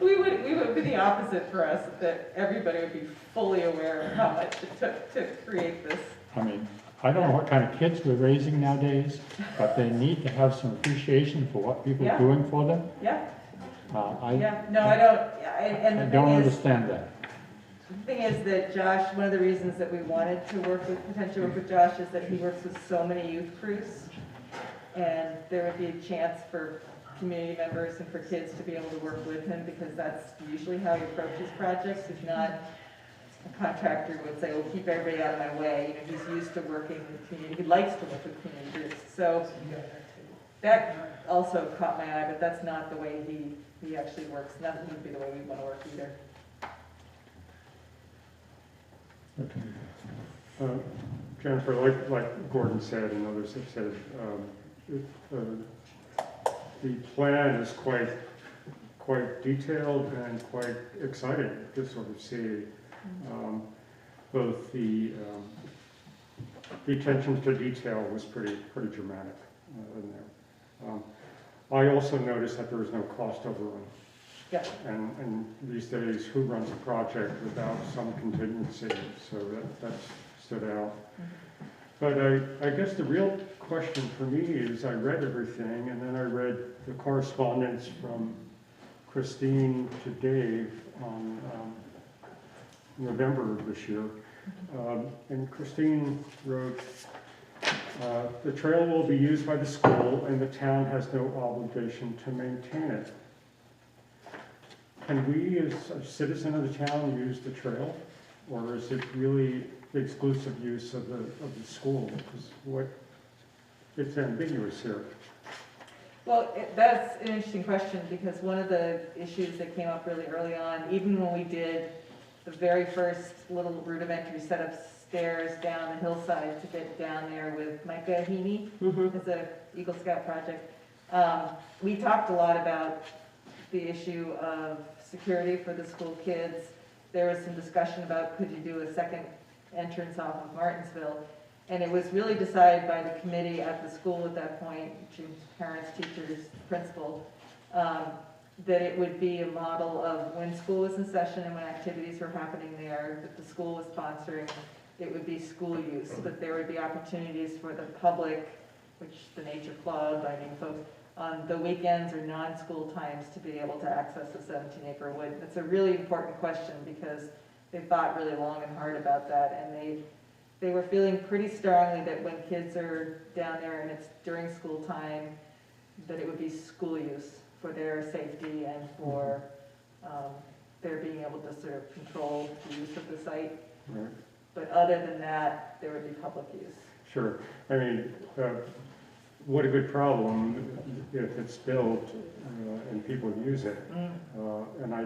we would be the opposite for us, that everybody would be fully aware of how much it took to create this. I mean, I don't know what kind of kids we're raising nowadays, but they need to have some appreciation for what people are Yeah. doing for them. Yeah, I yeah, no, I don't, yeah, and I the don't thing is, understand that. the thing is that Josh, one of the reasons that we wanted to potentially work with Josh is that he works with so many youth crews. And there would be a chance for community members and for kids to be able to work with him, because that's usually how he approaches projects. If not, a contractor would say, well, keep everybody out of my way. You know, he's used to working with community, he likes to work with community groups. So that also caught my eye, but that's not the way he actually works. And that wouldn't be the way we want to work either. Okay. Jennifer, like Gordon said and others have said, the plan is quite detailed and quite exciting to sort of see both the attention to detail was pretty dramatic in there. I also noticed that there was no cost overrun. Yeah. And these days, who runs a project without some contingency? So that stood out. But I guess the real question for me is, I read everything, and then I read the correspondence from Christine to Dave on November of this year. And Christine wrote, the trail will be used by the school, and the town has no obligation to maintain it. Can we, as a citizen of the town, use the trail, or is it really the exclusive use of the school? Because it's ambiguous here. Well, that's an interesting question, because one of the issues that came up really early on, even when we did the very first little rudimentary set of stairs down the hillside to get down there with Micah Heaney as a Eagle Scout project, We talked a lot about the issue of security for the school kids. There was some discussion about could you do a second entrance off of Martinsville? And it was really decided by the committee at the school at that point, parents, teachers, principal, that it would be a model of when school was in session and when activities were happening there, that the school was sponsoring, it would be school use, but there would be opportunities for the public, which the Nature Club, I mean, folks, on the weekends or non-school times to be able to access the 17-acre wood. It's a really important question because they thought really long and hard about that, and they were feeling pretty strongly that when kids are down there and it's during school time, that it would be school use for their safety and for their being able to sort of control the use of the site. Right. But other than that, there would be public use. Sure. I mean, what a good problem if it's built and people use it. And I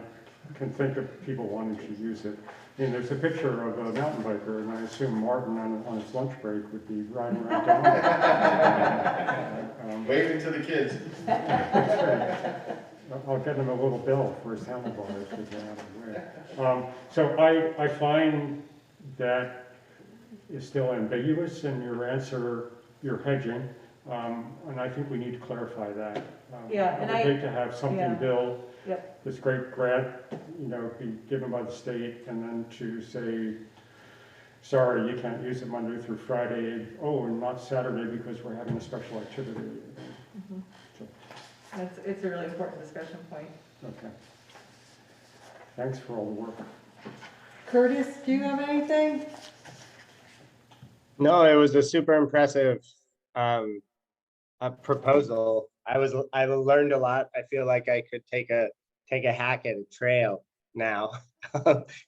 can think of people wanting to use it. I mean, there's a picture of a mountain biker, and I assume Martin on his lunch break would be riding around down there. Waving to the kids. I'll get him a little bill for his handlebars to get out of the way. So I find that is still ambiguous in your answer, your hedging, and I think we need to clarify that. Yeah, and I would hate to have something yeah. built, Yep. this great grant, be given by the state, and then to say, sorry, you can't use it Monday through Friday, and not Saturday because we're having a special activity. Mm-hmm. So, It's a really important discussion point. okay. Thanks for all the work. Curtis, do you have anything? No, it was a super impressive proposal. I learned a lot. I feel like I could take a hack at a trail now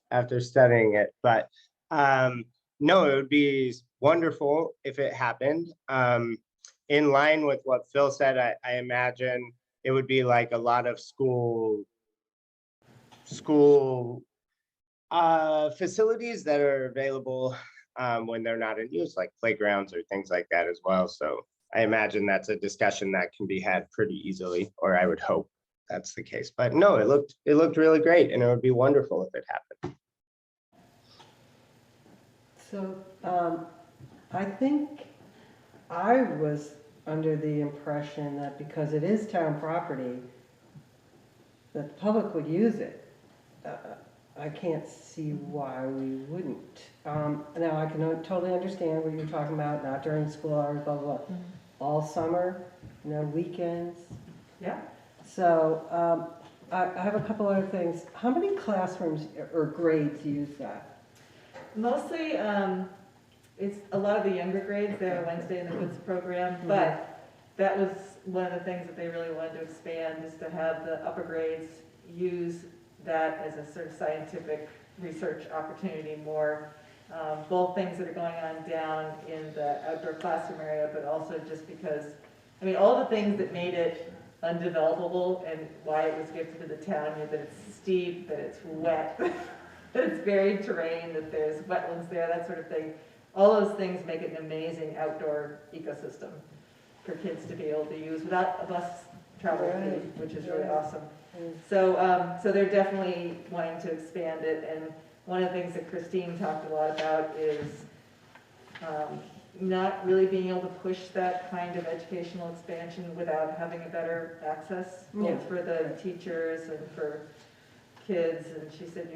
after studying it. But no, it would be wonderful if it happened. In line with what Phil said, I imagine it would be like a lot of school facilities that are available when they're not in use, like playgrounds or things like that as well. So I imagine that's a discussion that can be had pretty easily, or I would hope that's the case. But no, it looked really great, and it would be wonderful if it happened. So I think I was under the impression that because it is town property, that the public would use it. I can't see why we wouldn't. Now, I can totally understand what you're talking about, not during school hours, blah, blah, blah. All summer, weekends. Yeah. So I have a couple other things. How many classrooms or grades use that? Mostly, it's a lot of the younger grades. They have a Wednesday in the Woods program, but that was one of the things that they really wanted to expand, is to have the upper grades use that as a sort of scientific research opportunity more. Both things that are going on down in the outdoor classroom area, but also just because, I mean, all the things that made it undevelopable and why it was gifted to the town, that it's steep, that it's wet, that it's varied terrain, that there's wetlands there, that sort of thing. All those things make it an amazing outdoor ecosystem for kids to be able to use without a bus travel fee, which is really awesome. So they're definitely wanting to expand it, and one of the things that Christine talked a lot about is not really being able to push that kind of educational expansion without having a better access, both for the teachers and for kids. And she said,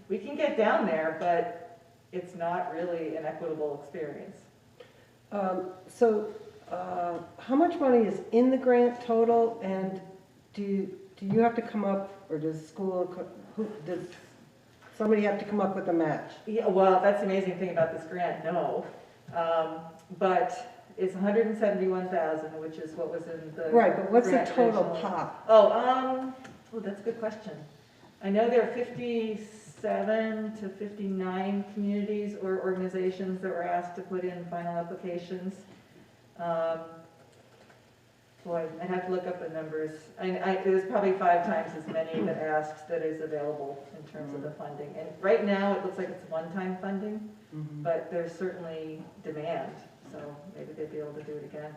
we can get down there, but it's not really an equitable experience. So how much money is in the grant total, and do you have to come up, or does does somebody have to come up with a match? Yeah, well, that's the amazing thing about this grant, no. But it's $171,000, which is what was in the Right, but what's the grant total originally. pot? Oh, that's a good question. I know there are 57 to 59 communities or organizations that were asked to put in final applications. Boy, I'd have to look up the numbers. It was probably 5 times as many that asked that is available in terms of the funding. And right now, it looks like it's one-time funding, but there's certainly demand, so maybe they'd be able to do it again.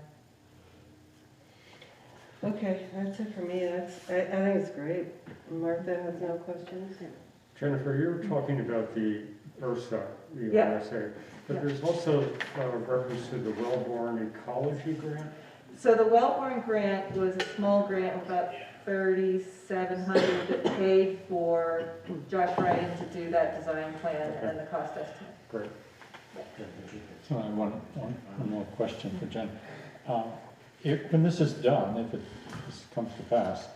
Okay, that's it for me. I think it's great. Martha has no questions? Jennifer, you were talking about the URSA, the Yeah. RSA, but Yeah. there's also reference to the Wellborn Ecology Grant. So the Wellborn grant was a small grant of about $3,700 that paid for Josh Ryan to do that design plan and the cost estimate. Great. So I have one more question for Jen. When this is done, if this comes to pass,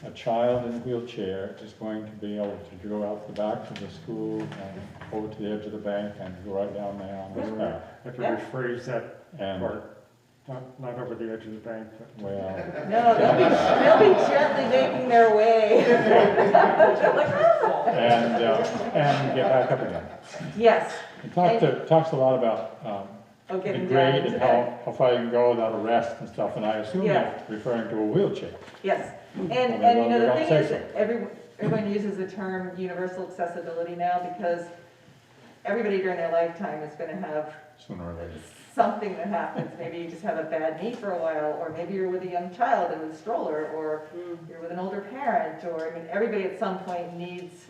a child in a wheelchair is going to be able to go out the back of the school and over to the edge of the bank and go right down there on this path. I have to Yeah. rephrase that And, part, not over the edge of the bank, but. well, No, they'll be gently making their way. Like, "Ah." and get back up again. Yes. It talks a lot about the Getting down grade into and that. how far you can go without a rest and stuff, and I assume Yeah. you're referring to a wheelchair. Yes, and Well, you know, they the don't thing say is so. that everyone uses the term universal accessibility now because everybody during their lifetime is gonna have Sooner or later. something that happens. Maybe you just have a bad knee for a while, or maybe you're with a young child in a stroller, or you're with an older parent, or, I mean, everybody at some point needs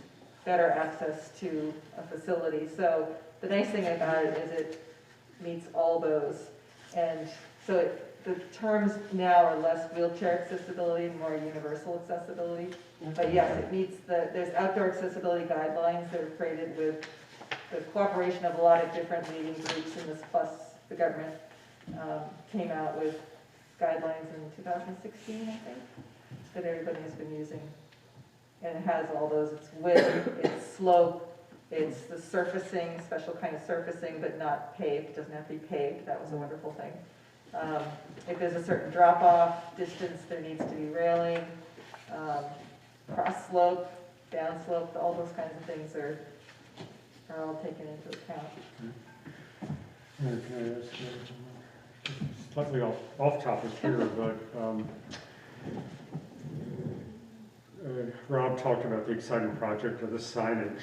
better access to a facility. So the nice thing about it is it meets all those. And so the terms now are less wheelchair accessibility, more universal accessibility. But yes, it meets there's outdoor accessibility guidelines that are created with the cooperation of a lot of different leading groups, and this plus the government came out with guidelines in 2016, I think, that everybody has been using. And it has all those, it's width, it's slope, it's the surfacing, special kind of surfacing, but not paved, it doesn't have to be paved, that was a wonderful thing. If there's a certain drop-off distance, there needs to be railing, cross slope, down slope, all those kinds of things are all taken into account. Can I ask, slightly off topic here, but Rob talked about the exciting project of the signage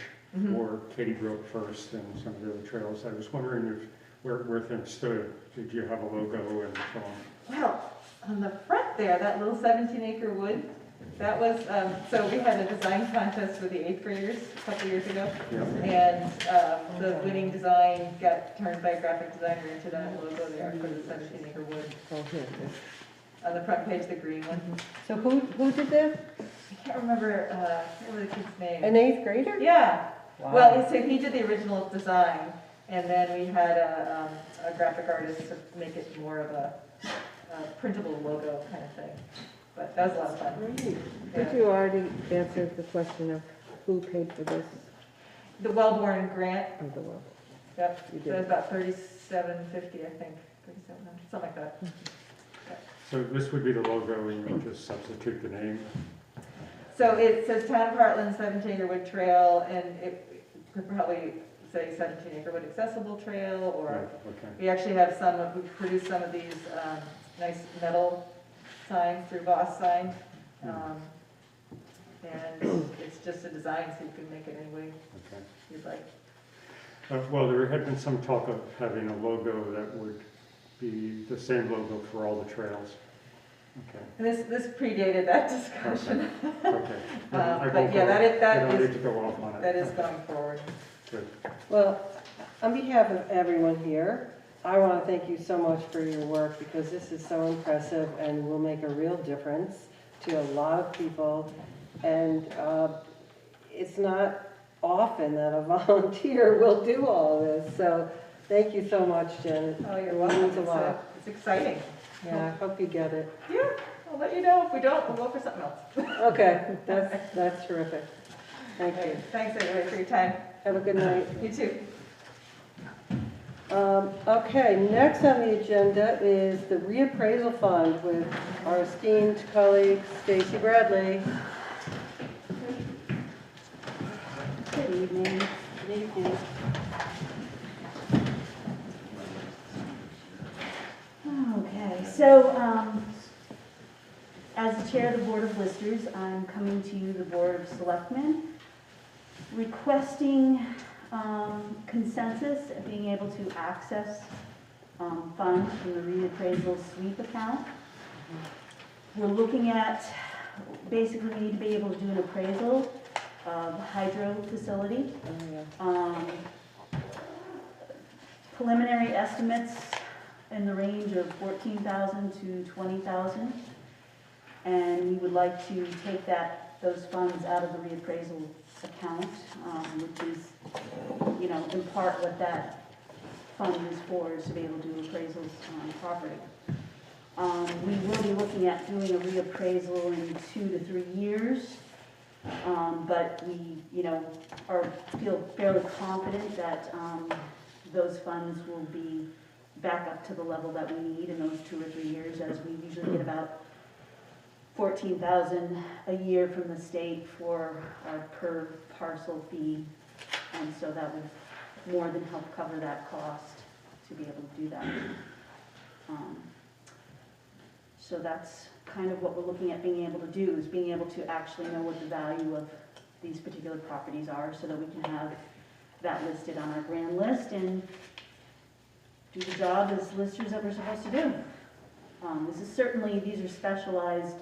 for Katy Brook first and some of the other trails. I was wondering where things stood. Did you have a logo and so on? Well, on the front there, that little 17-acre wood, that was, so we had a design contest with the 8th graders a couple years ago. Yeah. And the winning design got turned by a graphic designer into that logo there for the 17-acre wood. Oh, here, here. On the front page, the green one. So who did this? I can't remember the kid's name. An 8th grader? Yeah. Wow. Well, so he did the original design, and then we had a graphic artist to make it more of a printable logo kind of thing. But that was a lot of fun. Great. Yeah. Did you already answer the question of who paid for this? The Wellborn grant, Of the world? yep, You so did. it was about $3,750, I think, $3,700, something like that. So this would be the logo, and you would just substitute the name? So it says Town of Hartland 17-acre wood trail, and it could probably say 17-acre wood accessible trail, or Right, okay. we actually have we produced some of these nice metal signs through Voss Sign. And it's just a design, so you can make it any way Okay. you'd like. Well, there had been some talk of having a logo that would be the same logo for all the trails. Okay. And this predated that discussion. Okay. I But won't yeah, go- that I don't is, need to go off on it. that is going forward. Good. Well, on behalf of everyone here, I want to thank you so much for your work, because this is so impressive and will make a real difference to a lot of people. And it's not often that a volunteer will do all this. So thank you so much, Jen. Oh, you're It welcome. means a lot. It's exciting. Yeah, I hope you get it. Yeah, I'll let you know. If we don't, we'll go for something else. Okay, that's terrific. Thank you. Thanks, everybody, for your time. Have a good night. You too. Okay, next on the agenda is the reappraisal fund with our esteemed colleague Stacy Bradley. Good evening. Good evening. Okay, so as the chair of the Board of Listers, I'm coming to you, the Board of Selectmen, requesting consensus of being able to access funds from the reappraisal sweep account. We're looking at, basically, we need to be able to do an appraisal of hydro facility. Preliminary estimates in the range of 14,000 to 20,000. And we would like to take those funds out of the reappraisal account, which is, in part what that fund is for, is to be able to do appraisals on property. We will be looking at doing a reappraisal in 2 to 3 years, but we, feel fairly confident that those funds will be back up to the level that we need in those 2 or 3 years, as we usually get about 14,000 a year from the state for our per parcel fee, and so that would more than help cover that cost to be able to do that. So that's kind of what we're looking at being able to do, is being able to actually know what the value of these particular properties are, so that we can have that listed on our grand list and do the job as listers that we're supposed to do. These are specialized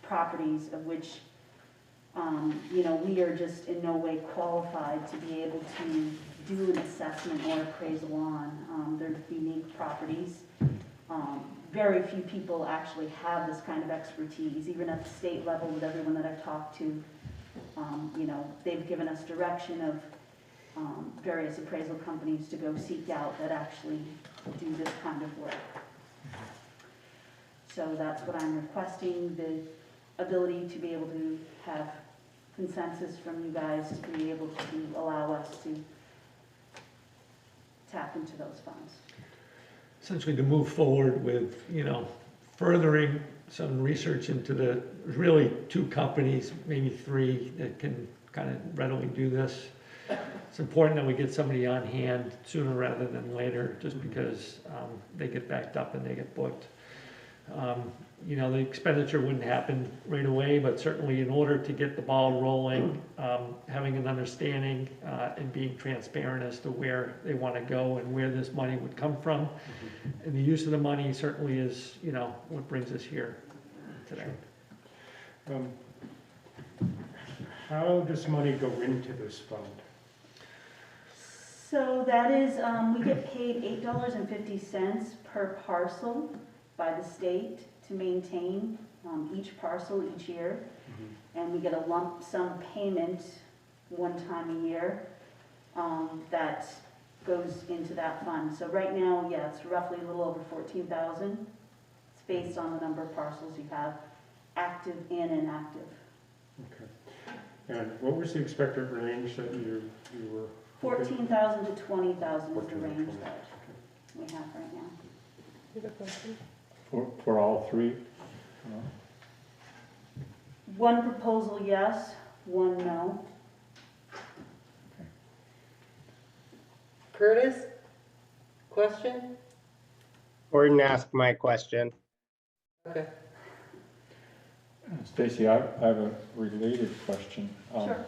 properties of which, we are just in no way qualified to be able to do an assessment or appraisal on. They're unique properties. Very few people actually have this kind of expertise, even at the state level with everyone that I've talked to. They've given us direction of various appraisal companies to go seek out that actually do this kind of work. So that's what I'm requesting, the ability to be able to have consensus from you guys to be able to allow us to tap into those funds. Essentially to move forward with, furthering some research into the, really 2 companies, maybe 3, that can kind of readily do this. It's important that we get somebody on hand sooner rather than later, just because they get backed up and they get booked. The expenditure wouldn't happen right away, but certainly in order to get the ball rolling, having an understanding and being transparent as to where they want to go and where this money would come from. And the use of the money certainly is, what brings us here today. How does money go into this fund? So that is, we get paid $8.50 per parcel by the state to maintain each parcel each year. And we get a lump sum payment one time a year that goes into that fund. So right now, it's roughly a little over 14,000. It's based on the number of parcels you have, active and inactive. Okay. And what was the expected range that you were? 14,000 to 20,000 is the 14,000 to range 20,000, that we have right now. You have a question? For all 3? One proposal, yes, one no. Curtis, question? Gordon asked my question. Okay. Stacy, I have a related question. Sure.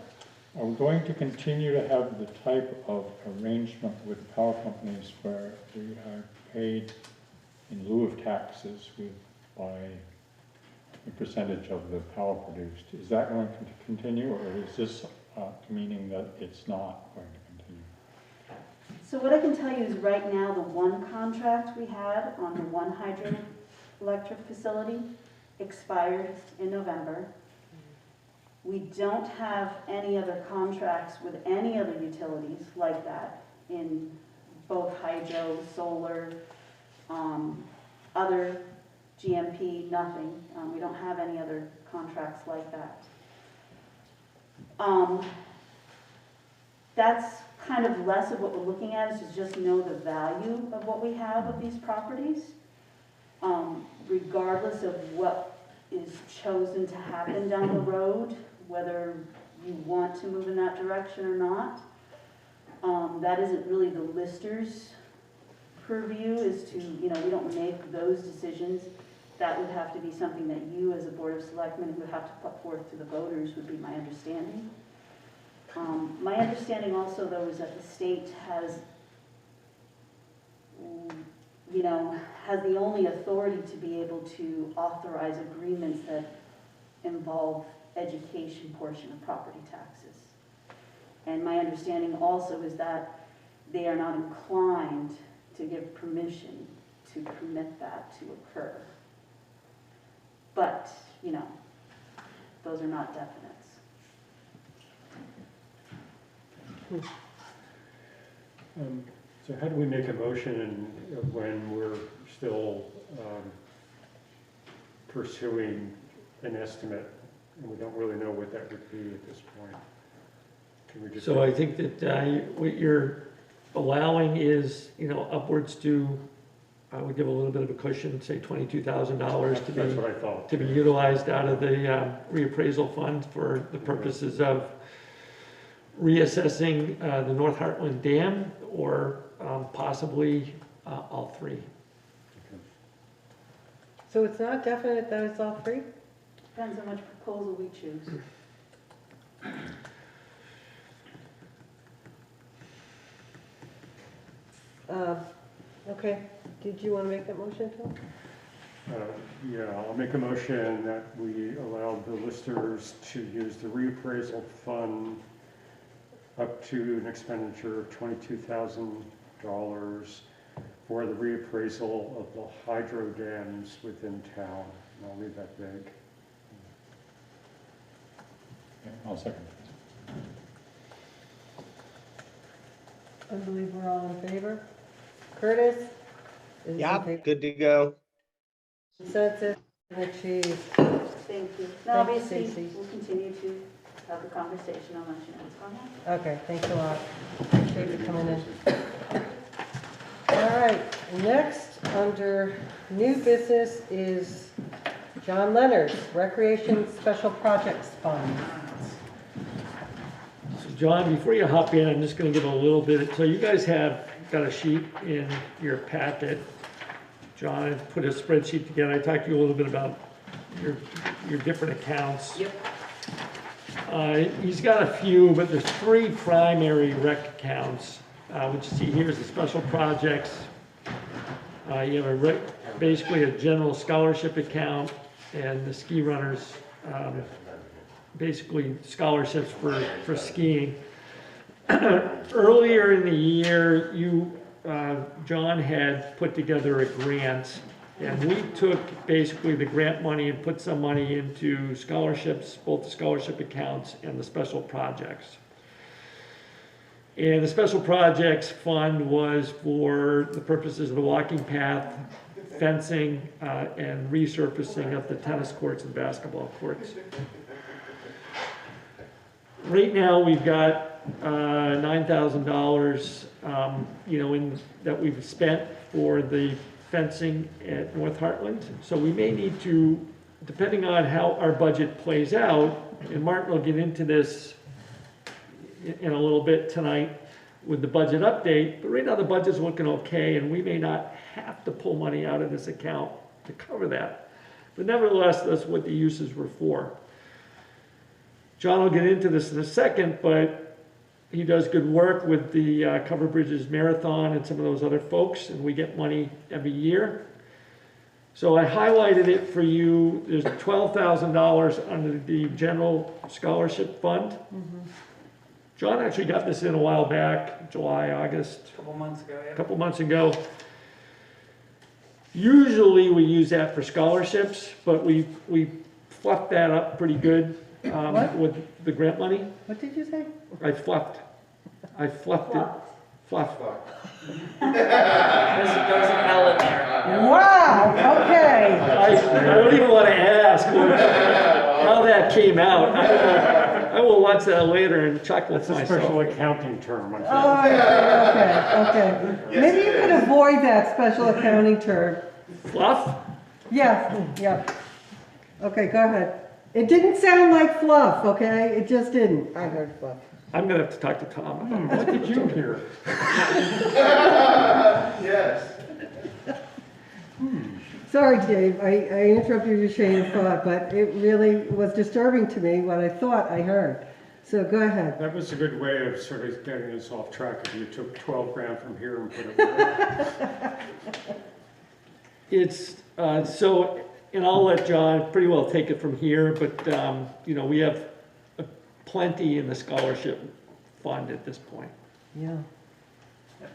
Are we going to continue to have the type of arrangement with power companies where we are paid in lieu of taxes by a percentage of the power produced? Is that going to continue, or is this meaning that it's not going to continue? So what I can tell you is right now, the one contract we had on the one hydroelectric facility expired in November. We don't have any other contracts with any other utilities like that in both hydro, solar, other GMP, nothing. We don't have any other contracts like that. That's kind of less of what we're looking at, is to just know the value of what we have of these properties, regardless of what is chosen to happen down the road, whether you want to move in that direction or not. That isn't really the lister's purview, is to, we don't make those decisions. That would have to be something that you as a Board of Selectmen would have to put forth to the voters, would be my understanding. My understanding also, though, is that the state has you know, has the only authority to be able to authorize agreements that involve education portion of property taxes. And my understanding also is that they are not inclined to give permission to permit that to occur. But, you know, those are not definites. So how do we make a motion when we're still pursuing an estimate and we don't really know what that would be at this point? Can we just? So I think that what you're allowing is, you know, upwards to, I would give a little bit of a cushion, say $22,000 to That's be, what I thought. to be utilized out of the reappraisal fund for the purposes of reassessing the North Hartland Dam, or possibly all three. So it's not definite that it's all free? Depends how much proposal we choose. Okay, did you want to make that motion, Phil? Yeah, I'll make a motion that we allow the listers to use the reappraisal fund up to an expenditure of $22,000 for the reappraisal of the hydro dams within town. And I'll leave that vague. Okay, I'll second. I believe we're all in favor. Curtis? is in Yep, favor. good to go. Consensus, achieved. Thank you. Now, Thank you, obviously, Stacy. we'll continue to have the conversation. I'll let you know what's going on. Okay, thanks a lot. Appreciate you coming in. All right, next, under new business is John Leonard, Recreation Special Projects Fund. So John, before you hop in, I'm just gonna give a little bit, so you guys have got a sheet in your packet. John has put a spreadsheet together. I talked to you a little bit about your different accounts. Yep. He's got a few, but there's three primary rec accounts, which you see here is the special projects. You have basically a general scholarship account, and the ski runners, basically scholarships for skiing. Earlier in the year, John had put together a grant, and we took basically the grant money and put some money into scholarships, both the scholarship accounts and the special projects. And the special projects fund was for the purposes of the walking path, fencing, and resurfacing of the tennis courts and basketball courts. Right now, we've got $9,000, that we've spent for the fencing at North Hartland. So we may need to, depending on how our budget plays out, and Martin will get into this in a little bit tonight with the budget update, but right now the budget's looking okay, and we may not have to pull money out of this account to cover that. But nevertheless, that's what the uses were for. John will get into this in a second, but he does good work with the Cover Bridges Marathon and some of those other folks, and we get money every year. So I highlighted it for you. There's $12,000 under the general scholarship fund. John actually got this in a while back, July, August. A couple months ago, A couple months ago. Usually we use that for scholarships, but we fluffed that up pretty good What? with the grant money. What did you say? I fluffed it. Fluff. There's an L in there. Wow, okay. I don't even want to ask how that came out. I will watch that later and chuckle That's to a special myself. accounting term, I think. Oh, yeah, okay. Maybe you could avoid that special accounting term. Fluff? Yeah, yeah. Okay, go ahead. It didn't sound like fluff, okay? It just didn't. I heard fluff. I'm gonna have to talk to Tom about What did you hear? Yes. Sorry, Dave, I interrupted your train of thought, but it really was disturbing to me what I thought I heard. So go ahead. That was a good way of sort of getting us off track if you took 12 grand from here and put it there. It's, so, and I'll let John pretty well take it from here, but, you know, we have plenty in the scholarship fund at this point. Yeah.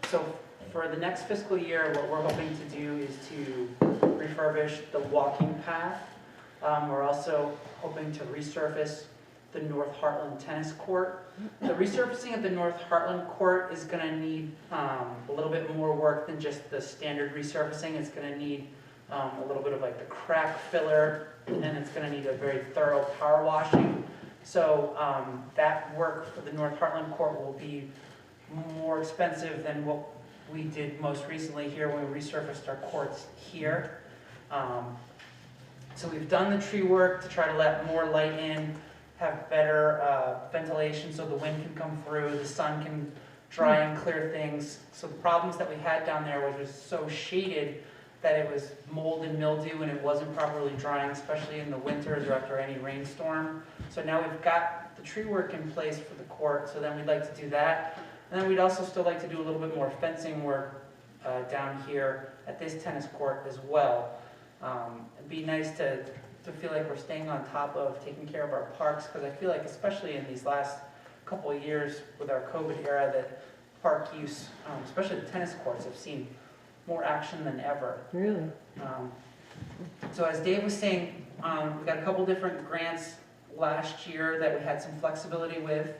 So for the next fiscal year, what we're hoping to do is to refurbish the walking path. We're also hoping to resurface the North Hartland tennis court. The resurfacing of the North Hartland court is gonna need a little bit more work than just the standard resurfacing. It's gonna need a little bit of like the crack filler, and it's gonna need a very thorough power washing. So that work for the North Hartland court will be more expensive than what we did most recently here when we resurfaced our courts here. So we've done the tree work to try to let more light in, have better ventilation so the wind can come through, the sun can dry and clear things. So the problems that we had down there was so shaded that it was mold and mildew and it wasn't properly drying, especially in the winters or after any rainstorm. So now we've got the tree work in place for the court, so then we'd like to do that. And then we'd also still like to do a little bit more fencing work down here at this tennis court as well. It'd be nice to feel like we're staying on top of taking care of our parks, because I feel like especially in these last couple of years with our COVID era that park use, especially the tennis courts, have seen more action than ever. Really? So as Dave was saying, we got a couple different grants last year that we had some flexibility with,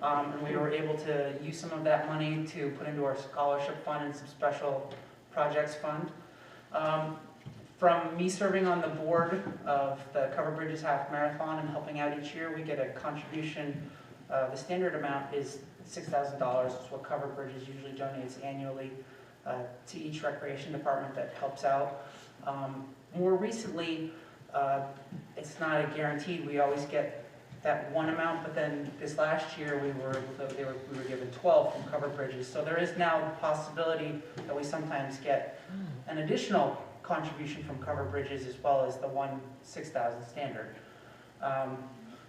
and we were able to use some of that money to put into our scholarship fund and some special projects fund. From me serving on the board of the Covered Bridges Half Marathon and helping out each year, we get a contribution. The standard amount is $6,000, is what Covered Bridges usually donates annually to each recreation department that helps out. More recently, it's not a guaranteed, we always get that one amount, but then this last year we were given 12 from Covered Bridges. So there is now the possibility that we sometimes get an additional contribution from Covered Bridges as well as the $6,000 standard.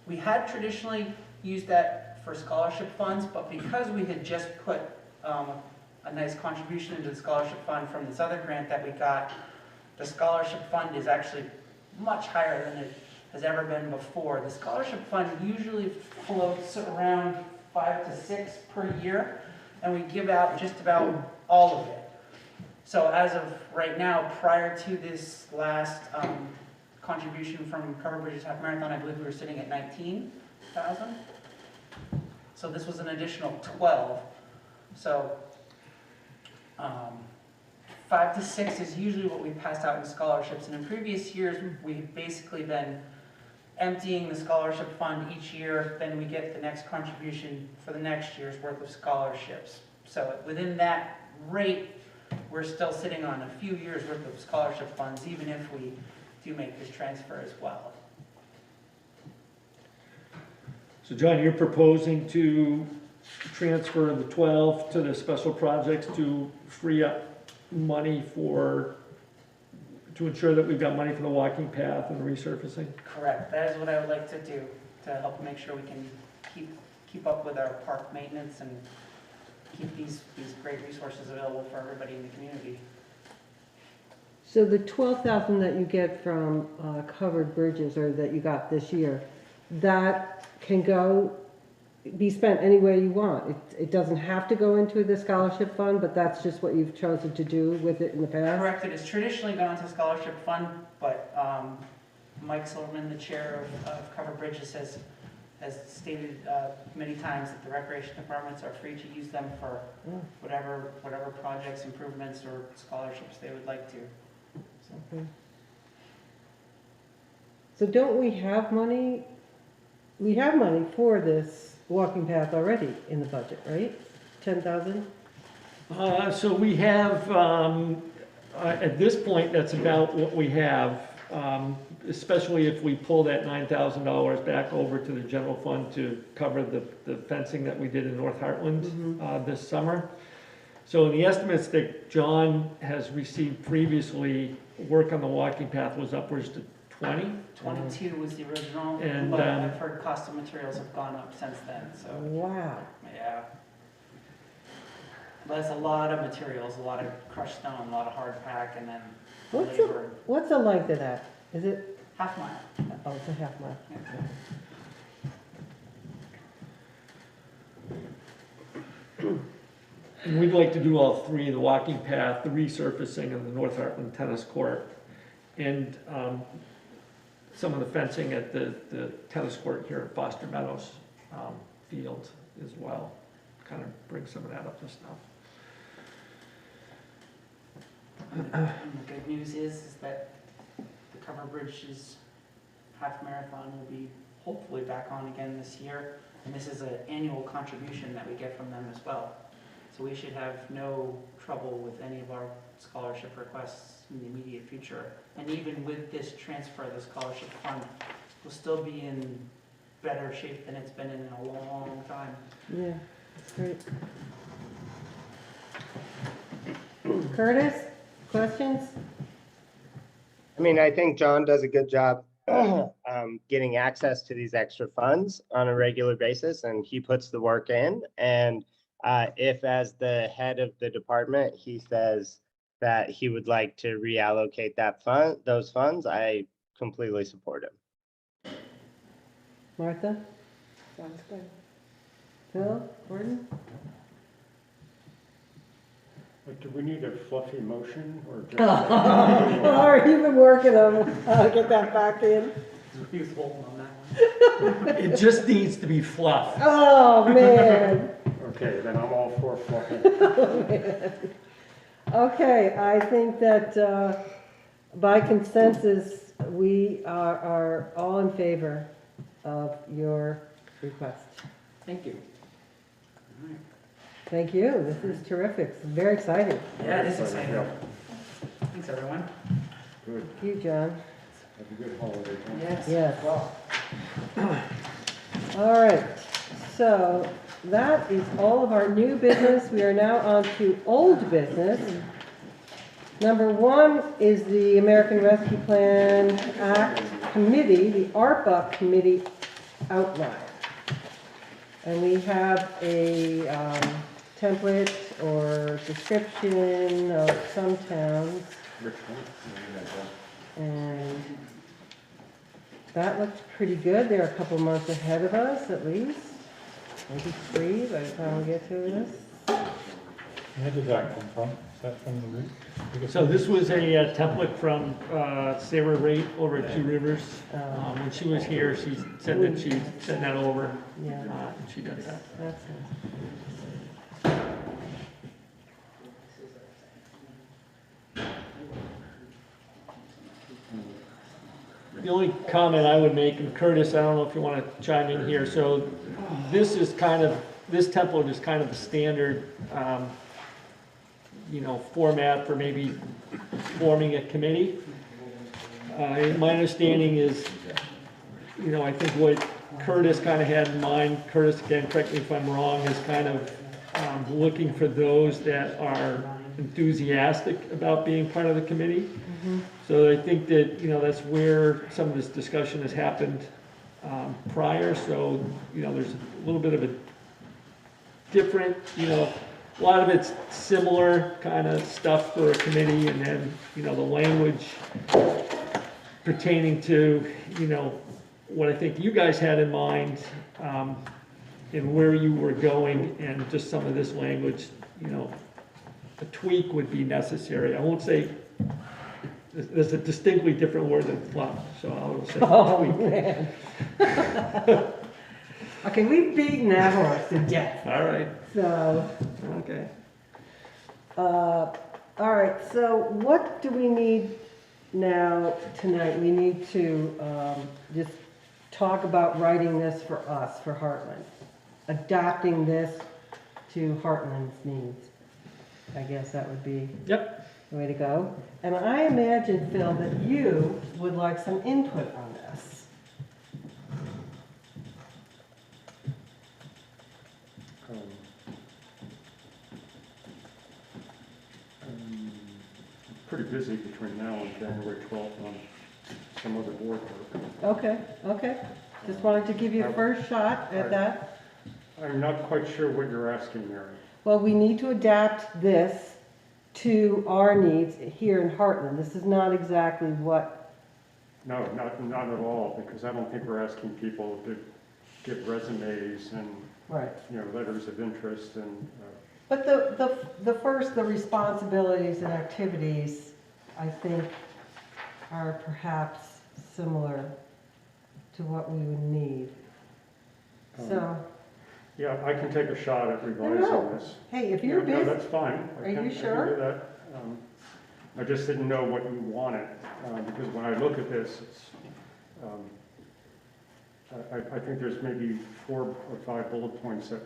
We had traditionally used that for scholarship funds, but because we had just put a nice contribution into the scholarship fund from this other grant that we got, the scholarship fund is actually much higher than it has ever been before. The scholarship fund usually floats around 5 to 6 per year, and we give out just about all of it. So as of right now, prior to this last contribution from Covered Bridges Half Marathon, I believe we were sitting at 19,000. So this was an additional 12. So 5 to 6 is usually what we pass out in scholarships. And in previous years, we've basically been emptying the scholarship fund each year. Then we get the next contribution for the next year's worth of scholarships. So within that rate, we're still sitting on a few years worth of scholarship funds, even if we do make this transfer as well. So John, you're proposing to transfer the 12 to the special projects to free up money to ensure that we've got money for the walking path and the resurfacing? Correct. That is what I would like to do to help make sure we can keep up with our park maintenance and keep these great resources available for everybody in the community. So the 12,000 that you get from Covered Bridges, or that you got this year, that can be spent any way you want. It doesn't have to go into the scholarship fund, but that's just what you've chosen to do with it in the past? Correct. It has traditionally gone to scholarship fund, but Mike Silverman, the chair of Covered Bridges, has stated many times that the recreation departments are free to use them for whatever projects, improvements, or scholarships they would like to. Okay. So don't we have money? We have money for this walking path already in the budget, right? 10,000? So we have, at this point, that's about what we have, especially if we pull that $9,000 back over to the general fund to cover the fencing that we did in North Hartland this summer. So in the estimates that John has received previously, work on the walking path was upwards to 20. 22 was the original, And, but I've heard cost of materials have gone up since then, so. Wow. Yeah. But it's a lot of materials, a lot of crushed stone, a lot of hard pack, and then What's the length of that? Is it, Half mile. oh, it's a half mile. And we'd like to do all three, the walking path, the resurfacing, and the North Hartland tennis court. And some of the fencing at the tennis court here at Foster Meadows field as well. Kind of bring some of that up to snuff. And the good news is that the Cover Bridge's half marathon will be hopefully back on again this year. And this is an annual contribution that we get from them as well. So we should have no trouble with any of our scholarship requests in the immediate future. And even with this transfer of the scholarship fund, we'll still be in better shape than it's been in a long time. Yeah, that's great. Curtis, questions? I mean, I think John does a good job getting access to these extra funds on a regular basis, and he puts the work in. And if as the head of the department, he says that he would like to reallocate those funds, I completely support him. Martha? Sounds good. Phil, Gordon? Do we need a fluffy motion or just? All right, you've been working on, I'll get that back in. Who's holding on that one? It just needs to be fluff. Oh, man. Okay, then I'm all for fluffy. Okay, I think that by consensus, we are all in favor of your request. Thank you. Thank you, this is terrific, it's very exciting. Yeah, it is exciting. Thanks, everyone. Good. Thank you, John. Have a good holiday. John. Yes. Yes. Well. All right, so that is all of our new business. We are now on to old business. Number one is the American Rescue Plan Act Committee, the ARPA Committee outline. And we have a template or description of some towns. And that looks pretty good. They're a couple months ahead of us at least. Maybe 3 by the time we get to this. Where did that come from? Is that from the root? So this was a template from Sarah Raitt over at Two Rivers. When she was here, she said that she'd send that over, Yeah, and she does that. that's The only comment I would make, and Curtis, I don't know if you want to chime in here, so this template is kind of the standard, format for maybe forming a committee. My understanding is, I think what Curtis kind of had in mind, Curtis, again, correct me if I'm wrong, is kind of looking for those that are enthusiastic about being part of the committee. So I think that, that's where some of this discussion has happened prior. So, there's a little bit of a different, a lot of it's similar kind of stuff for a committee, and then, the language pertaining to, what I think you guys had in mind, and where you were going, and just some of this language, a tweak would be necessary. I won't say, there's a distinctly different word than fluff, so I'll say tweak. Man. Okay, we've beaten that horse to death. All right. So, Okay. all right, so what do we need now tonight? We need to just talk about writing this for us, for Hartland. Adapting this to Hartland's needs. I guess that would be Yep. the way to go. And I imagine, Phil, that you would like some input on this. Pretty busy between now and January 12th on some other board work. Okay. Just wanted to give you a first shot at that. I'm not quite sure what you're asking, Mary. Well, we need to adapt this to our needs here in Hartland. This is not exactly what, No, not at all, because I don't think we're asking people to give resumes and, right. letters of interest and, But the responsibilities and activities, I think, are perhaps similar to what we would need. So, yeah, I can take a shot at revising No. this. hey, if you're No, busy, that's fine. Are you I can sure? do that. I just didn't know what you wanted, because when I look at this, it's, I think there's maybe 4 or 5 bullet points that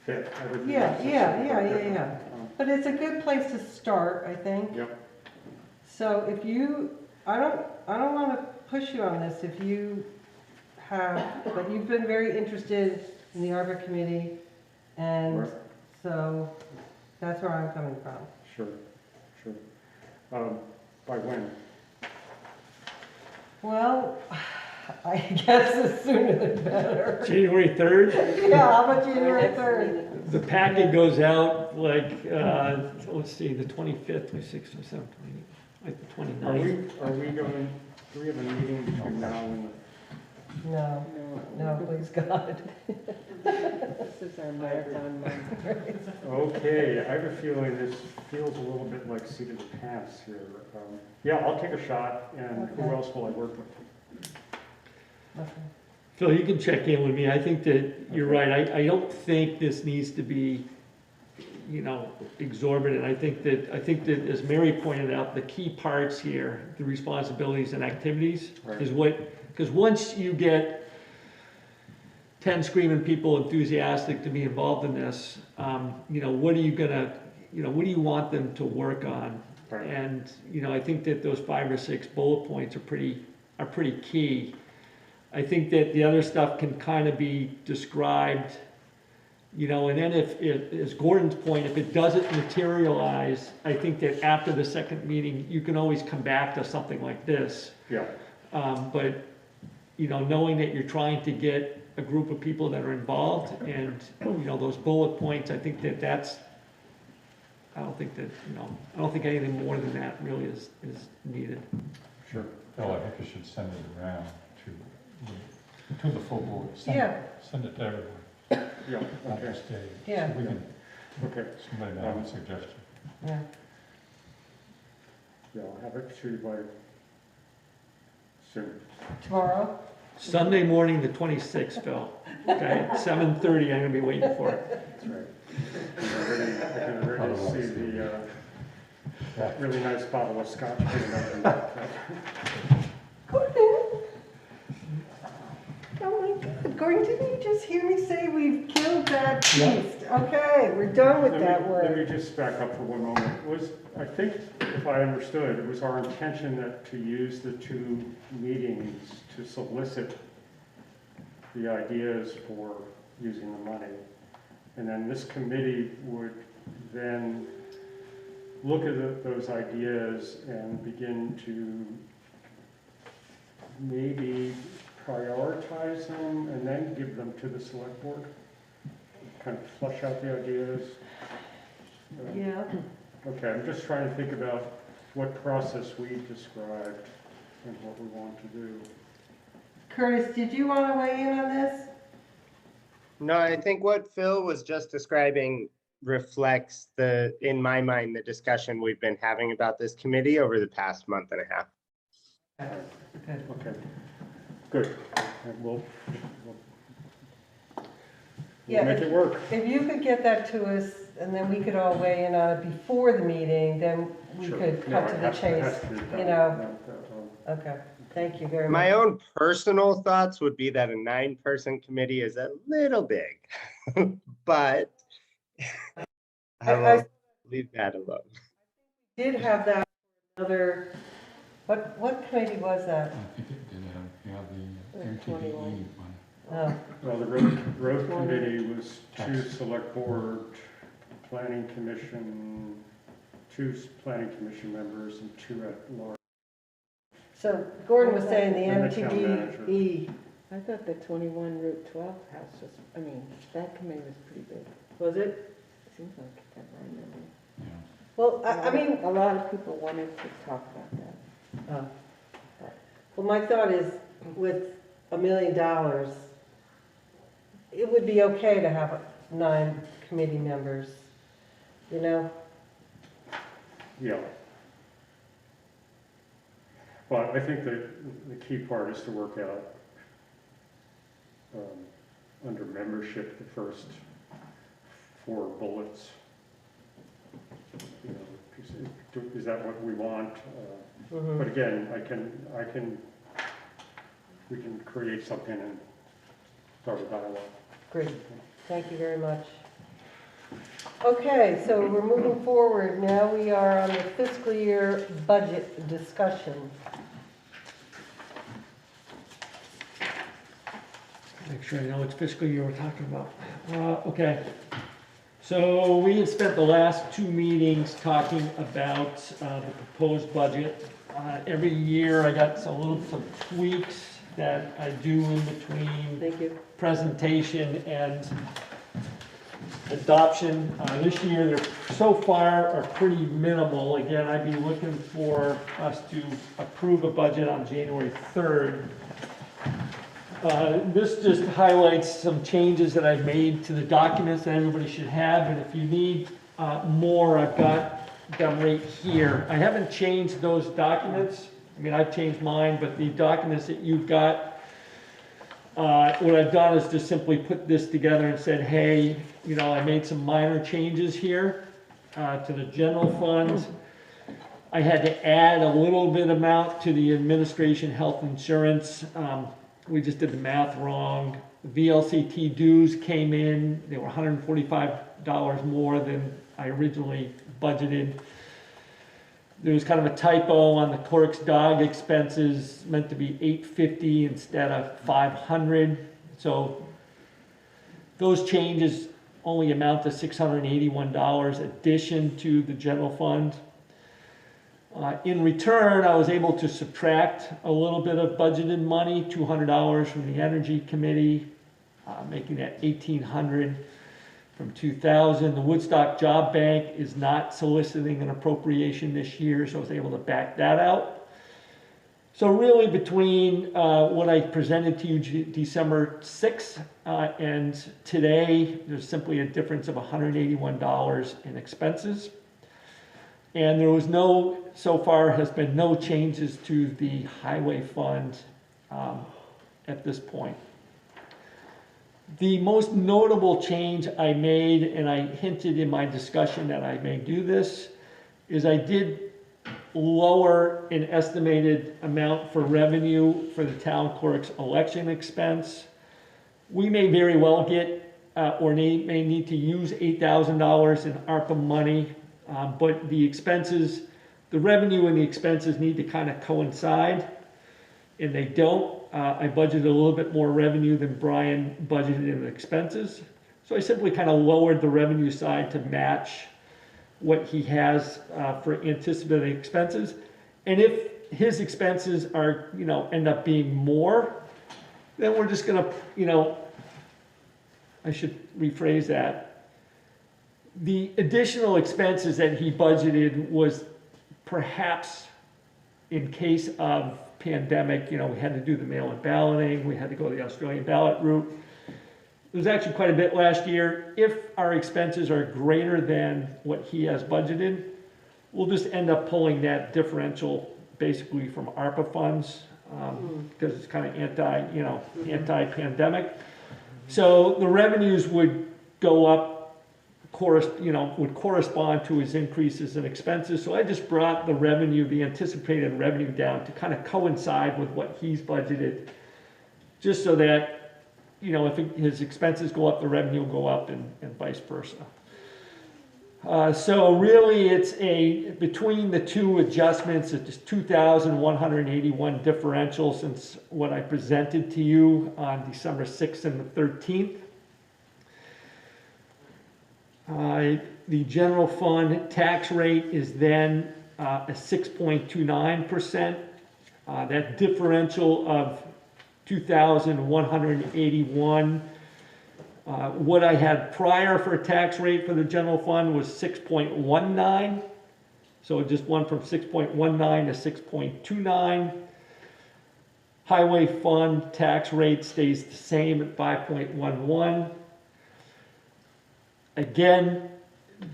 fit everything. yeah, else that's yeah, a yeah, little yeah, different. yeah. But it's a good place to start, I think. Yep, So if you, I don't want to push you on this if you have, but you've been very interested in the Arbor Committee, and Right. so that's where I'm coming from. sure. By when? Well, I guess the sooner the better. January 3rd, Yeah, how about January 3rd? the packet goes out like, let's see, the 25th, 26th, 27th, like the 29th. Are we going, do we have a meeting between now and No, no, please God. This is our marathon month. Okay, I have a feeling this feels a little bit like seat of the pants here. Yeah, I'll take a shot, and who Okay. else will I work with? Okay. Phil, you can check in with me. I think that you're right. I don't think this needs to be, exorbitant. I think that, as Mary pointed out, the key parts here, the responsibilities and activities, Right. is because once you get 10 screaming people enthusiastic to be involved in this, what are you gonna, what do you want them to work on? Right. And, I think that those 5 or 6 bullet points are pretty key. I think that the other stuff can kind of be described, and then if, as Gordon's point, if it doesn't materialize, I think that after the second meeting, you can always come back to something like this. Yeah, But, knowing that you're trying to get a group of people that are involved and, those bullet points, I think that's, I don't think anything more than that really is needed. sure. Phil, I think you should send it around to the full board. Yeah. Send it to everyone. Yeah, Not okay, just Dave. Yeah. So we can, okay. somebody may have a suggestion. Yeah. Yeah, I'll have it to you by soon. Tomorrow? Sunday morning, the 26th, Phil, okay, at 7:30, I'm gonna be waiting for it. That's right. I can already see the really nice bottle of scotch coming up in that. Gordon? Oh my God, Gordon, didn't you just hear me say we've killed that beast? Okay, we're done with that Let word. me just back up for one moment. I think, if I understood, it was our intention that to use the 2 meetings to solicit the ideas for using the money. And then this committee would then look at those ideas and begin to maybe prioritize them and then give them to the select board. Kind of flush out the ideas. Yeah. Okay, I'm just trying to think about what process we described and what we want to do. Curtis, did you want to weigh in on this? No, I think what Phil was just describing reflects in my mind, the discussion we've been having about this committee over the past month and a half. Okay, good. And we'll Yeah, make it work. If you could get that to us, and then we could all weigh in on it before the meeting, then we Sure. could No, cut to it the has chase, to be done. you know. No, Okay, thank you very much. My own personal thoughts would be that a 9-person committee is a little big, but I will leave that alone. Did have that other, what committee was that? I think it did have the MTBE 21. one. Oh, Well, the road committee was 2 select board, planning commission, 2 planning commission members and 2 at large. so Gordon was saying the And the town manager. MTBE, I thought the 21 Route 12 house was, that committee was pretty big. was it? Seems like that, I remember. Yeah. Well, I mean, a lot of people wanted to talk about that. Well, my thought is, with $1 million, it would be okay to have 9 committee members, you know? Yeah. But I think that the key part is to work out under membership, the first 4 bullets. You know, is that what we want? But again, we can create something and start a dialogue. Great, thank you very much. Okay, so we're moving forward. Now we are on the fiscal year budget discussion. Make sure I know which fiscal year we're talking about. Okay. So we have spent the last 2 meetings talking about the proposed budget. Every year I got some tweaks that I do in between Thank you. presentation and adoption. This year, they're so far are pretty minimal. Again, I'd be looking for us to approve a budget on January 3rd. This just highlights some changes that I've made to the documents that everybody should have, and if you need more, I've got them right here. I haven't changed those documents. I mean, I've changed mine, but the documents that you've got, what I've done is just simply put this together and said, hey, you know, I made some minor changes here to the general fund. I had to add a little bit amount to the administration health insurance. We just did the math wrong. The VLCT dues came in, they were $145 more than I originally budgeted. There was kind of a typo on the clerk's dog expenses, meant to be $850 instead of $500. So those changes only amount to $681 addition to the general fund. In return, I was able to subtract a little bit of budgeted money, $200 from the Energy Committee, making that $1,800 from 2000. The Woodstock Job Bank is not soliciting an appropriation this year, so I was able to back that out. So really between what I presented to you December 6th and today, there's simply a difference of $181 in expenses. And there was so far has been no changes to the highway fund at this point. The most notable change I made, and I hinted in my discussion that I may do this, is I did lower an estimated amount for revenue for the town clerk's election expense. We may very well get or may need to use $8,000 in ARPA money. But the expenses, the revenue and the expenses need to kind of coincide, and they don't. I budgeted a little bit more revenue than Brian budgeted in expenses. So I simply kind of lowered the revenue side to match what he has for anticipated expenses. And if his expenses are, end up being more, then we're just gonna, I should rephrase that. The additional expenses that he budgeted was perhaps in case of pandemic, we had to do the mail-in balloting, we had to go the Australian ballot route. It was actually quite a bit last year. If our expenses are greater than what he has budgeted, we'll just end up pulling that differential basically from ARPA funds because it's kind of anti-pandemic. So the revenues would go up, would correspond to his increases in expenses. So I just brought the revenue, the anticipated revenue down to kind of coincide with what he's budgeted, just so that, if his expenses go up, the revenue will go up and vice versa. So really it's between the two adjustments, it's just 2,181 differential since what I presented to you on December 6th and the 13th. The general fund tax rate is then a 6.29%. That differential of 2,181. What I had prior for a tax rate for the general fund was 6.19. So it just went from 6.19 to 6.29. Highway fund tax rate stays the same at 5.11. Again,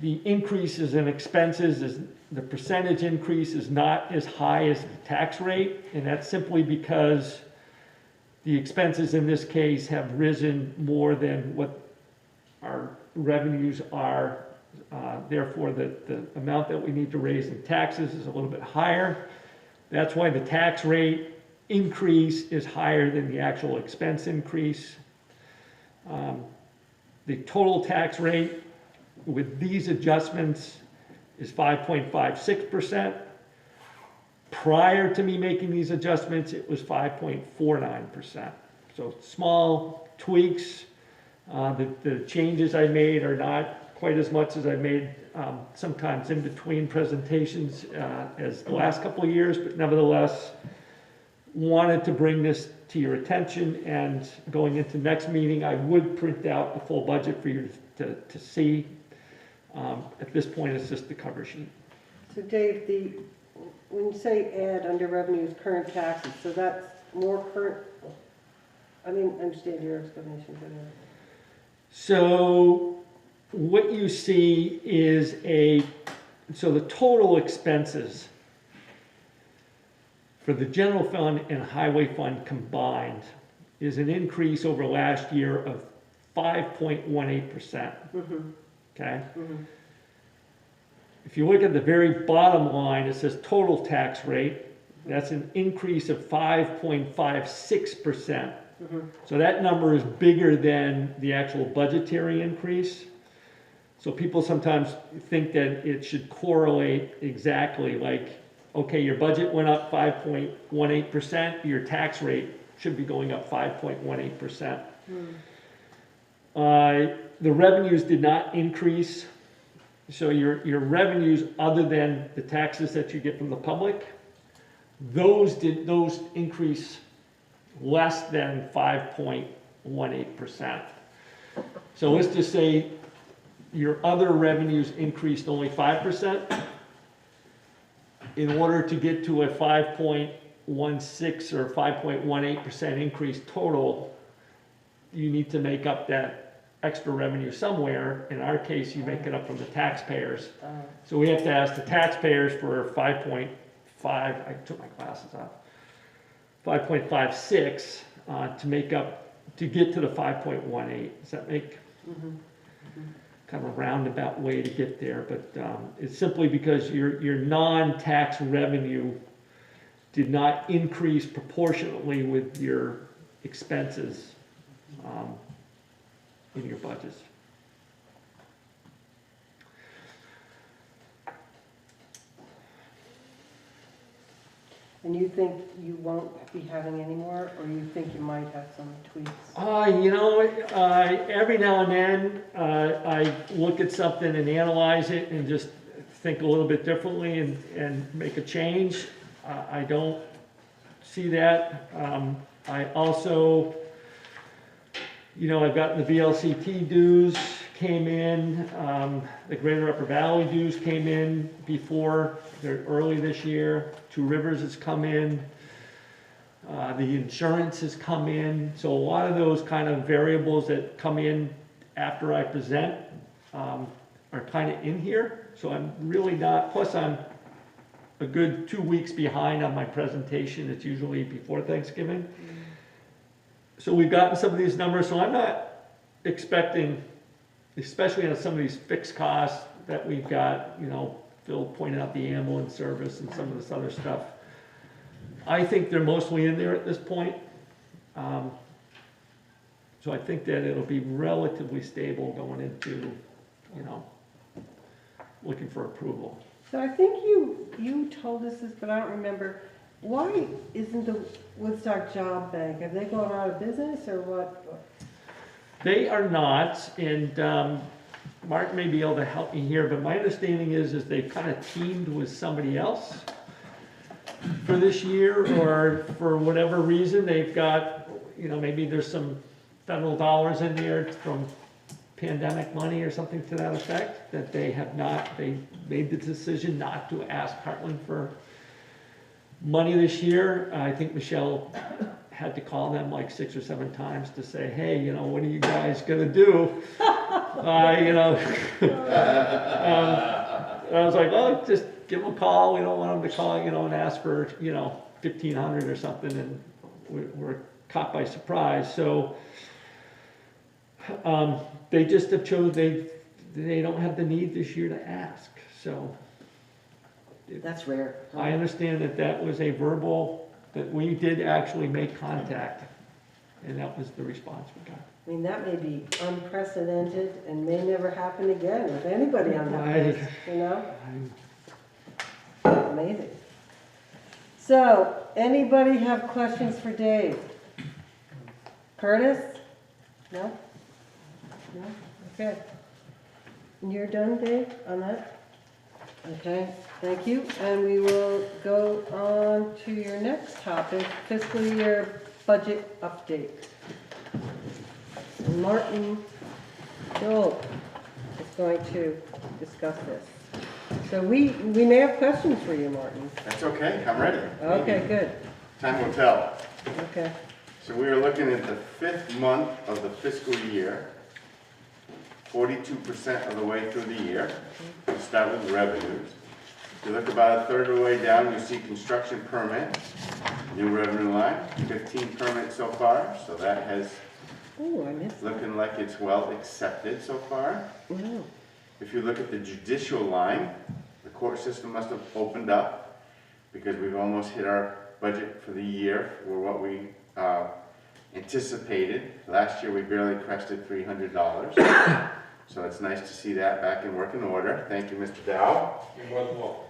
the increases in expenses is, the percentage increase is not as high as the tax rate, and that's simply because the expenses in this case have risen more than what our revenues are. Therefore, the amount that we need to raise in taxes is a little bit higher. That's why the tax rate increase is higher than the actual expense increase. The total tax rate with these adjustments is 5.56%. Prior to me making these adjustments, it was 5.49%. So small tweaks. The changes I made are not quite as much as I made sometimes in between presentations as the last couple of years, but nevertheless, wanted to bring this to your attention, and going into next meeting, I would print out the full budget for you to see. At this point, it's just the cover sheet. So Dave, when you say add under revenues, current taxes, so that's more current, I didn't understand your explanation. So what you see is so the total expenses for the general fund and highway fund combined is an increase over last year of 5.18%. Okay? If you look at the very bottom line, it says total tax rate. That's an increase of 5.56%. So that number is bigger than the actual budgetary increase. So people sometimes think that it should correlate exactly, like, okay, your budget went up 5.18%, your tax rate should be going up 5.18%. The revenues did not increase. So your revenues, other than the taxes that you get from the public, those increase less than 5.18%. So let's just say your other revenues increased only 5%. In order to get to a 5.16 or 5.18% increase total, you need to make up that extra revenue somewhere. In our case, you make it up from the taxpayers. So we have to ask the taxpayers for 5.5, I took my glasses off, 5.56 to make up, to get to the 5.18. Does that make kind of a roundabout way to get there? But it's simply because your non-tax revenue did not increase proportionately with your expenses in your budgets. And you think you won't be having any more, or you think you might have some tweaks? Every now and then I look at something and analyze it and just think a little bit differently and make a change. I don't see that. I also, I've gotten the VLCT dues came in, the Greater Upper Valley dues came in before, they're early this year. Two Rivers has come in. The insurance has come in. So a lot of those kind of variables that come in after I present are kind of in here. So I'm really not, plus I'm a good 2 weeks behind on my presentation. It's usually before Thanksgiving. So we've gotten some of these numbers, so I'm not expecting, especially on some of these fixed costs that we've got, Phil pointed out the ambulance service and some of this other stuff. I think they're mostly in there at this point. So I think that it'll be relatively stable going into, looking for approval. So I think you told us this, but I don't remember. Why isn't the Woodstock Job Bank, have they gone out of business or what? They are not, and Mark may be able to help me here, but my understanding is they've kind of teamed with somebody else for this year, or for whatever reason, they've got, maybe there's some federal dollars in there from pandemic money or something to that effect, that they made the decision not to ask Hartland for money this year. I think Michelle had to call them like 6 or 7 times to say, hey, you know, what are you guys gonna do? You know, and I was like, oh, just give them a call. We don't want them to call, you know, and ask for, you know, 1,500 or something, and we're caught by surprise. So they just have chosen, they don't have the need this year to ask. So That's rare. I understand that was a verbal, that we did actually make contact, and that was the response we got. I mean, that may be unprecedented and may never happen again with anybody on that list, you know? Amazing. So, anybody have questions for Dave? Curtis? No? No? Okay. And you're done, Dave, on that? Okay, thank you. And we will go on to your next topic, fiscal year budget update. Martin Joel is going to discuss this. So we may have questions for you, Martin. That's okay, I'm ready. Okay, good. Time will tell. Okay. So we are looking at the 5th month of the fiscal year, 42% of the way through the year. We'll start with revenues. If you look about a third of the way down, you see construction permit, new revenue line, 15 permits so far, so that has Oh, I missed that. looking like it's well accepted so far. Wow. If you look at the judicial line, the court system must have opened up because we've almost hit our budget for the year for what we anticipated. Last year we barely crested $300. So it's nice to see that back in working order. Thank you, Mr. Dow. You're welcome.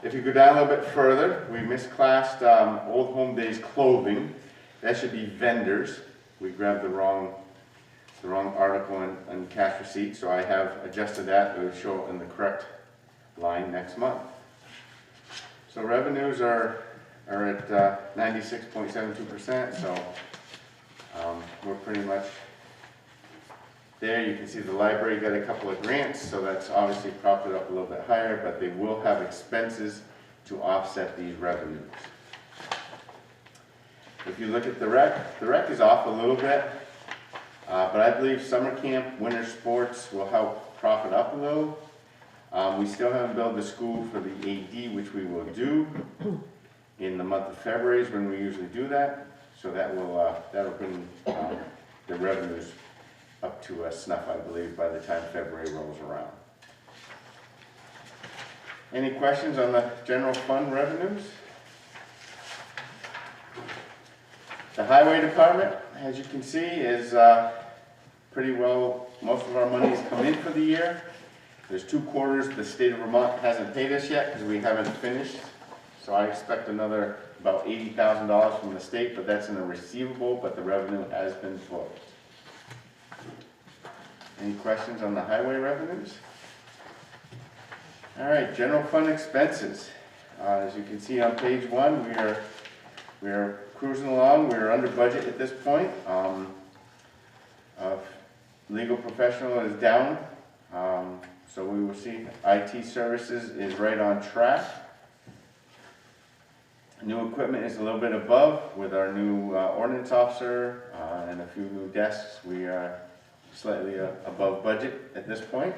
If you go down a little bit further, we misclassed Old Home Days clothing. That should be vendors. We grabbed the wrong article in cash receipt, so I have adjusted that to show in the correct line next month. So revenues are at 96.72%, so we're pretty much there. You can see the library got a couple of grants, so that's obviously propped it up a little bit higher, but they will have expenses to offset these revenues. If you look at the rec is off a little bit, but I believe summer camp, winter sports will help prop it up a little. We still haven't billed the school for the AD, which we will do in the month of February is when we usually do that. So that will that'll bring the revenues up to a snuff, I believe, by the time February rolls around. Any questions on the general fund revenues? The highway department, as you can see, is pretty well, most of our money's come in for the year. There's 2 quarters the state of Vermont hasn't paid us yet because we haven't finished. So I expect another about $80,000 from the state, but that's in a receivable, but the revenue has been booked. Any questions on the highway revenues? All right, general fund expenses. As you can see on page 1, we are cruising along. We're under budget at this point. Legal professional is down, so we will see IT services is right on track. New equipment is a little bit above with our new ordinance officer and a few new desks. We are slightly above budget at this point.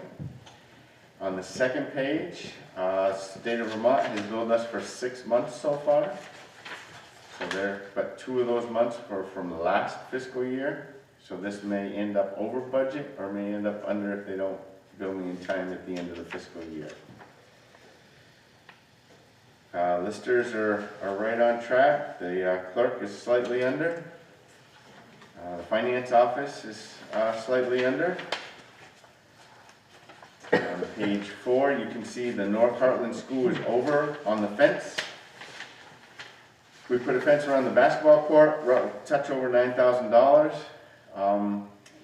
On the second page, State of Vermont has billed us for 6 months so far. So there, but 2 of those months were from the last fiscal year. So this may end up over budget or may end up under if they don't bill me in time at the end of the fiscal year. Listers are right on track. The clerk is slightly under. The finance office is slightly under. On page 4, you can see the North Hartland School is over on the fence. We put a fence around the basketball court, touch over $9,000.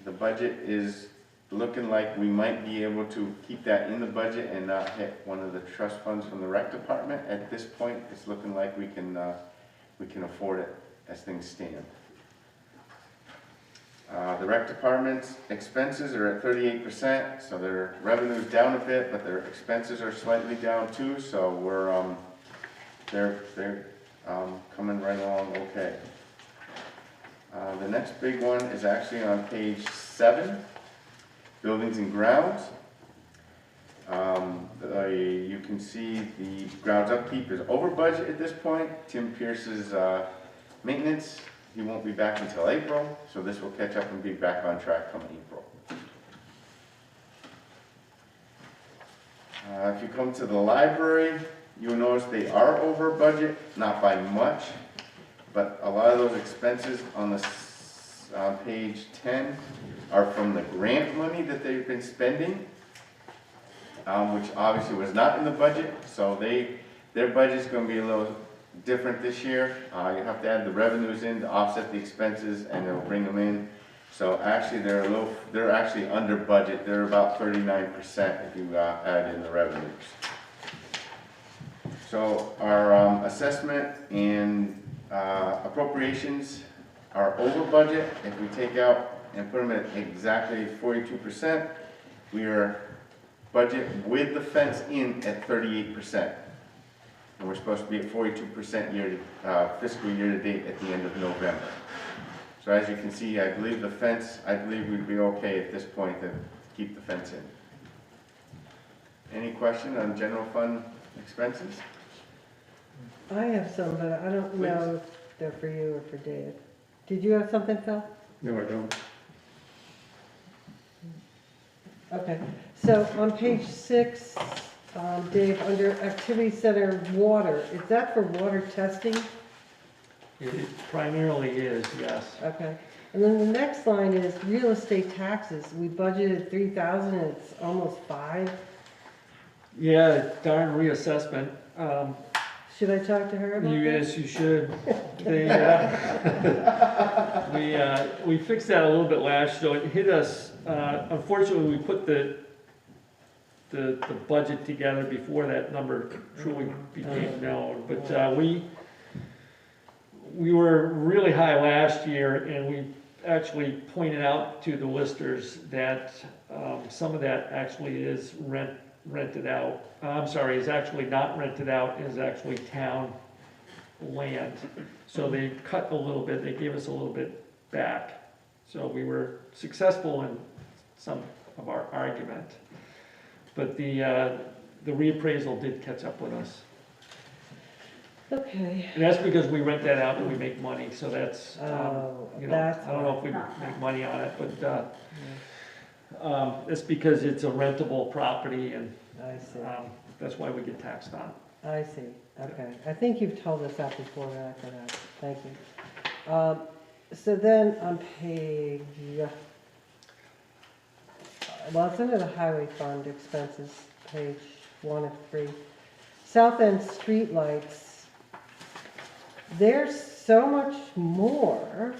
The budget is looking like we might be able to keep that in the budget and not hit one of the trust funds from the rec department. At this point, it's looking like we can afford it as things stand. The rec department's expenses are at 38%, so their revenue's down a bit, but their expenses are slightly down too, so they're coming right along okay. The next big one is actually on page 7, buildings and grounds. You can see the grounds upkeep is over budget at this point. Tim Pierce's maintenance, he won't be back until April, so this will catch up and be back on track come April. If you come to the library, you'll notice they are over budget, not by much, but a lot of those expenses on the page 10 are from the grant money that they've been spending, which obviously was not in the budget, so their budget's going to be a little different this year. You have to add the revenues in to offset the expenses, and they'll bring them in. So actually, they're actually under budget. They're about 39% if you add in the revenues. So our assessment and appropriations are over budget. If we take out and put them at exactly 42%, we are budget with the fence in at 38%. And we're supposed to be at 42% fiscal year to date at the end of November. So as you can see, I believe we'd be okay at this point to keep the fence in. Any question on general fund expenses? I have some, but I don't know if they're for you or for Dave. Did you have something, Phil? No, I don't. Okay, so on page 6, Dave, under Activity Center Water, is that for water testing? It primarily is, yes. Okay, and then the next line is real estate taxes. We budgeted 3,000 and it's almost 5. Yeah, darn reassessment. Should I talk to her about that? Yes, you should. We fixed that a little bit last year. It hit us, unfortunately, we put the budget together before that number truly became known. But we were really high last year, and we actually pointed out to the listers that some of that actually is rented out. Is actually not rented out, is actually town land. So they cut a little bit, they gave us a little bit back. So we were successful in some of our argument. But the reappraisal did catch up with us. Okay. And that's because we rent that out and we make money, so that's, I don't know if we make money on it, but it's because it's a rentable property, and I see. that's why we get taxed on it. I see, okay. I think you've told us that before, but I forgot. Thank you. So then on page, well, it's under the highway fund expenses, page 1 of 3. South End streetlights, there's so much more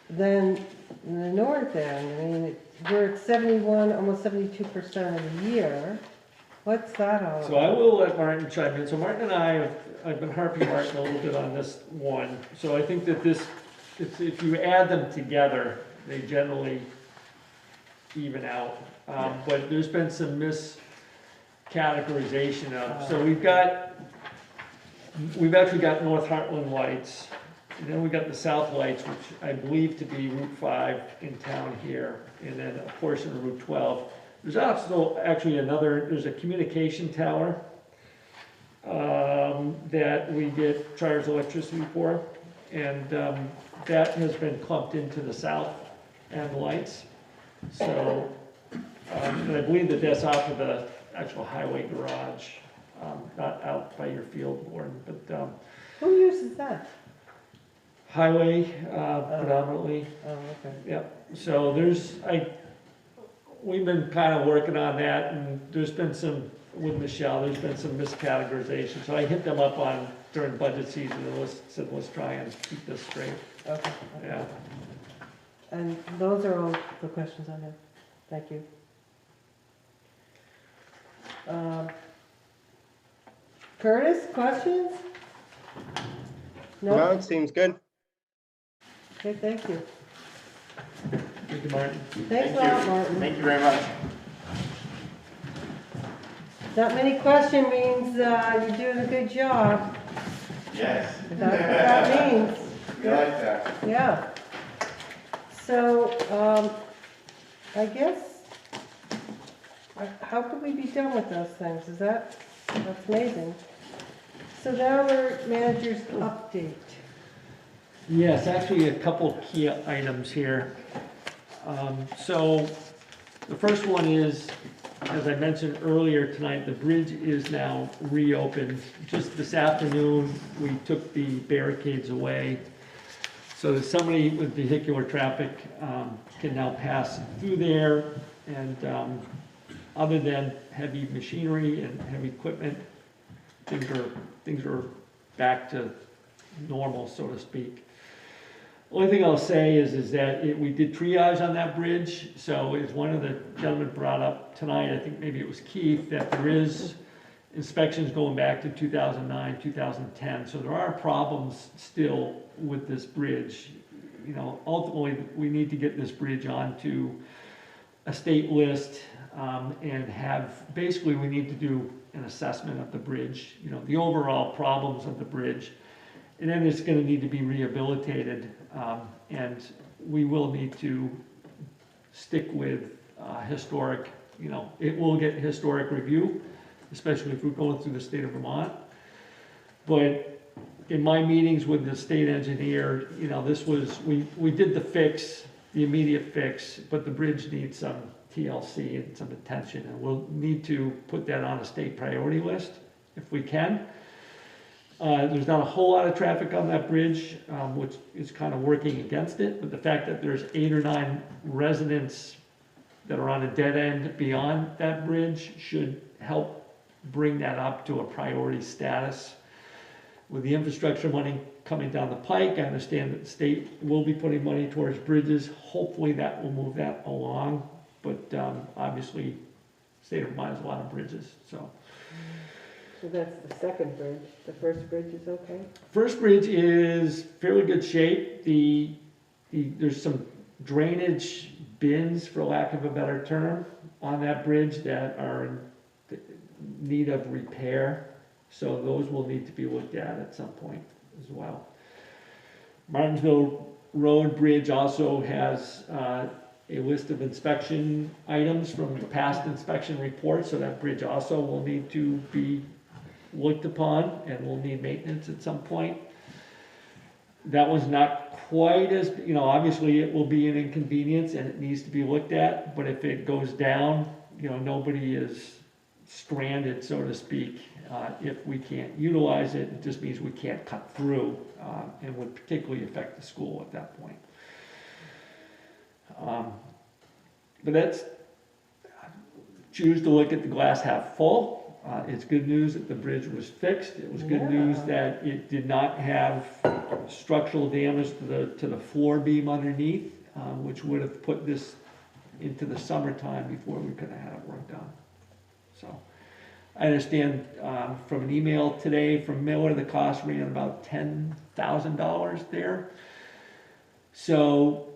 than the north end. I mean, we're at 71, almost 72% of the year. What's that all about? So I will let Martin chime in. So Martin and I I've been harping Martin a little bit on this one. So I think that if you add them together, they generally even out. But there's been some miscategorization of, so we've actually got North Hartland lights, and then we got the south lights, which I believe to be Route 5 in town here, and then a portion of Route 12. There's also actually there's a communication tower that we get charged electricity for, and that has been clumped into the south end lights. So, and I believe that that's off of the actual highway garage, not out by your field board, but Who uses that? highway predominantly. Oh, okay. Yep. So we've been kind of working on that, and there's been some, with Michelle, there's been some miscategorization. So I hit them up during budget season and said, let's try and keep this straight. Okay. Yeah. And those are all the questions I have. Thank you. Curtis, questions? No, it seems good. Okay, thank you. Thank you, Martin. Thanks a Thank you. lot, Martin. Thank you very much. That many question means you're doing a good job. Yes. That's what that means. We like that. Yeah. So, I guess, how could we be done with those things? That's amazing. So now we're manager's update. Yes, actually a couple key items here. So the first one is, as I mentioned earlier tonight, the bridge is now reopened. Just this afternoon, we took the barricades away. So that somebody with vehicular traffic can now pass through there. And other than heavy machinery and heavy equipment, things are back to normal, so to speak. Only thing I'll say is that we did triage on that bridge. So as one of the gentlemen brought up tonight, I think maybe it was Keith, that there is inspections going back to 2009, 2010. So there are problems still with this bridge. You know, ultimately, we need to get this bridge onto a state list and basically we need to do an assessment of the bridge, you know, the overall problems of the bridge. And then it's going to need to be rehabilitated, and we will need to stick with historic, you know, it will get historic review, especially if we're going through the state of Vermont. But in my meetings with the state engineer, you know, we did the fix, the immediate fix, but the bridge needs some TLC and some attention, and we'll need to put that on a state priority list if we can. There's not a whole lot of traffic on that bridge, which is kind of working against it, but the fact that there's 8 or 9 residents that are on a dead end beyond that bridge should help bring that up to a priority status. With the infrastructure money coming down the pike, I understand that the state will be putting money towards bridges. Hopefully that will move that along, but obviously, the state of Vermont has a lot of bridges, so. So that's the second bridge. The first bridge is okay? First bridge is fairly good shape. There's some drainage bins, for lack of a better term, on that bridge that are in need of repair. So those will need to be looked at some point as well. Martinsville Road Bridge also has a list of inspection items from the past inspection reports, so that bridge also will need to be looked upon and will need maintenance at some point. That was not quite as, you know, obviously it will be an inconvenience and it needs to be looked at, but if it goes down, you know, nobody is stranded, so to speak. If we can't utilize it, it just means we can't cut through and would particularly affect the school at that point. But that's, choose to look at the glass half full. It's good news that the bridge was fixed. It was good news that it did not have structural damage to the floor beam underneath, which would have put this into the summertime before we could have had it work done. So I understand from an email today from Miller, the cost ran about $10,000 there. So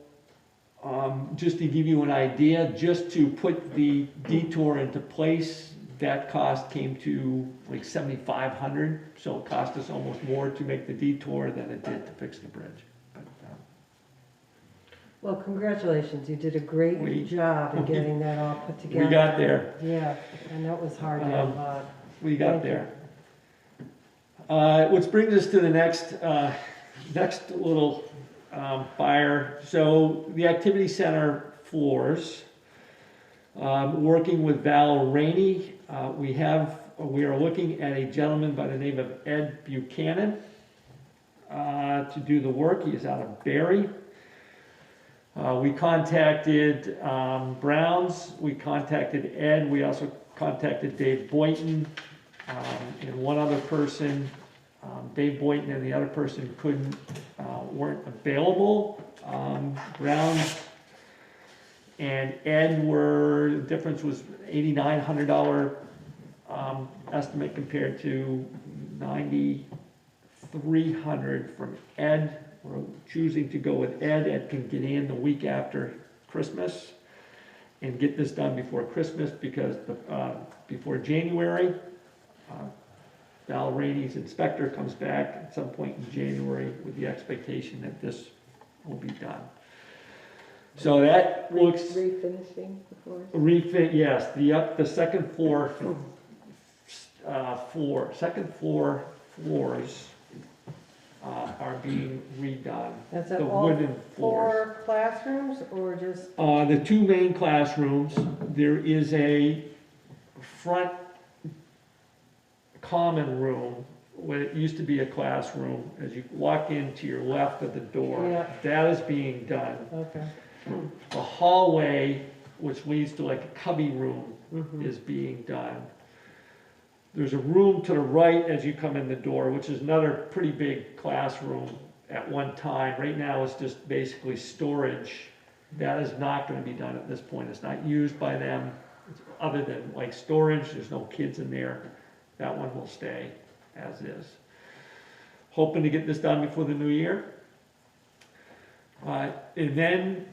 just to give you an idea, just to put the detour into place, that cost came to like $7,500. So it cost us almost more to make the detour than it did to fix the bridge. But, Well, congratulations. You did a great job in getting that all put together. we got there. Yeah, I know it was hard to have. We got Thank you. there. Which brings us to the next little fire. So the activity center floors, working with Val Rainey, we are looking at a gentleman by the name of Ed Buchanan to do the work. He is out of Barry. We contacted Browns, we contacted Ed, we also contacted Dave Boynton, and one other person. Dave Boynton and the other person weren't available. Browns and Ed the difference was $8,900 estimate compared to $9,300 from Ed. we're choosing to go with Ed. Ed can get in the week after Christmas and get this done before Christmas because before January, Val Rainey's inspector comes back at some point in January with the expectation that this will be done. So that looks, Refinishing the floors? yes, the second floor, second floor floors are being redone. That's The at all wooden floors. 4 classrooms or just, The two main classrooms, there is a front common room, where it used to be a classroom, as you walk in to your left of the door. Yeah. That is being done. okay. The hallway, which leads to like a cubby room, Mhm. is being done. There's a room to the right as you come in the door, which is another pretty big classroom at one time. Right now, it's just basically storage. That is not going to be done at this point. It's not used by them, other than like storage. There's no kids in there. That one will stay as is. Hoping to get this done before the new year. And then,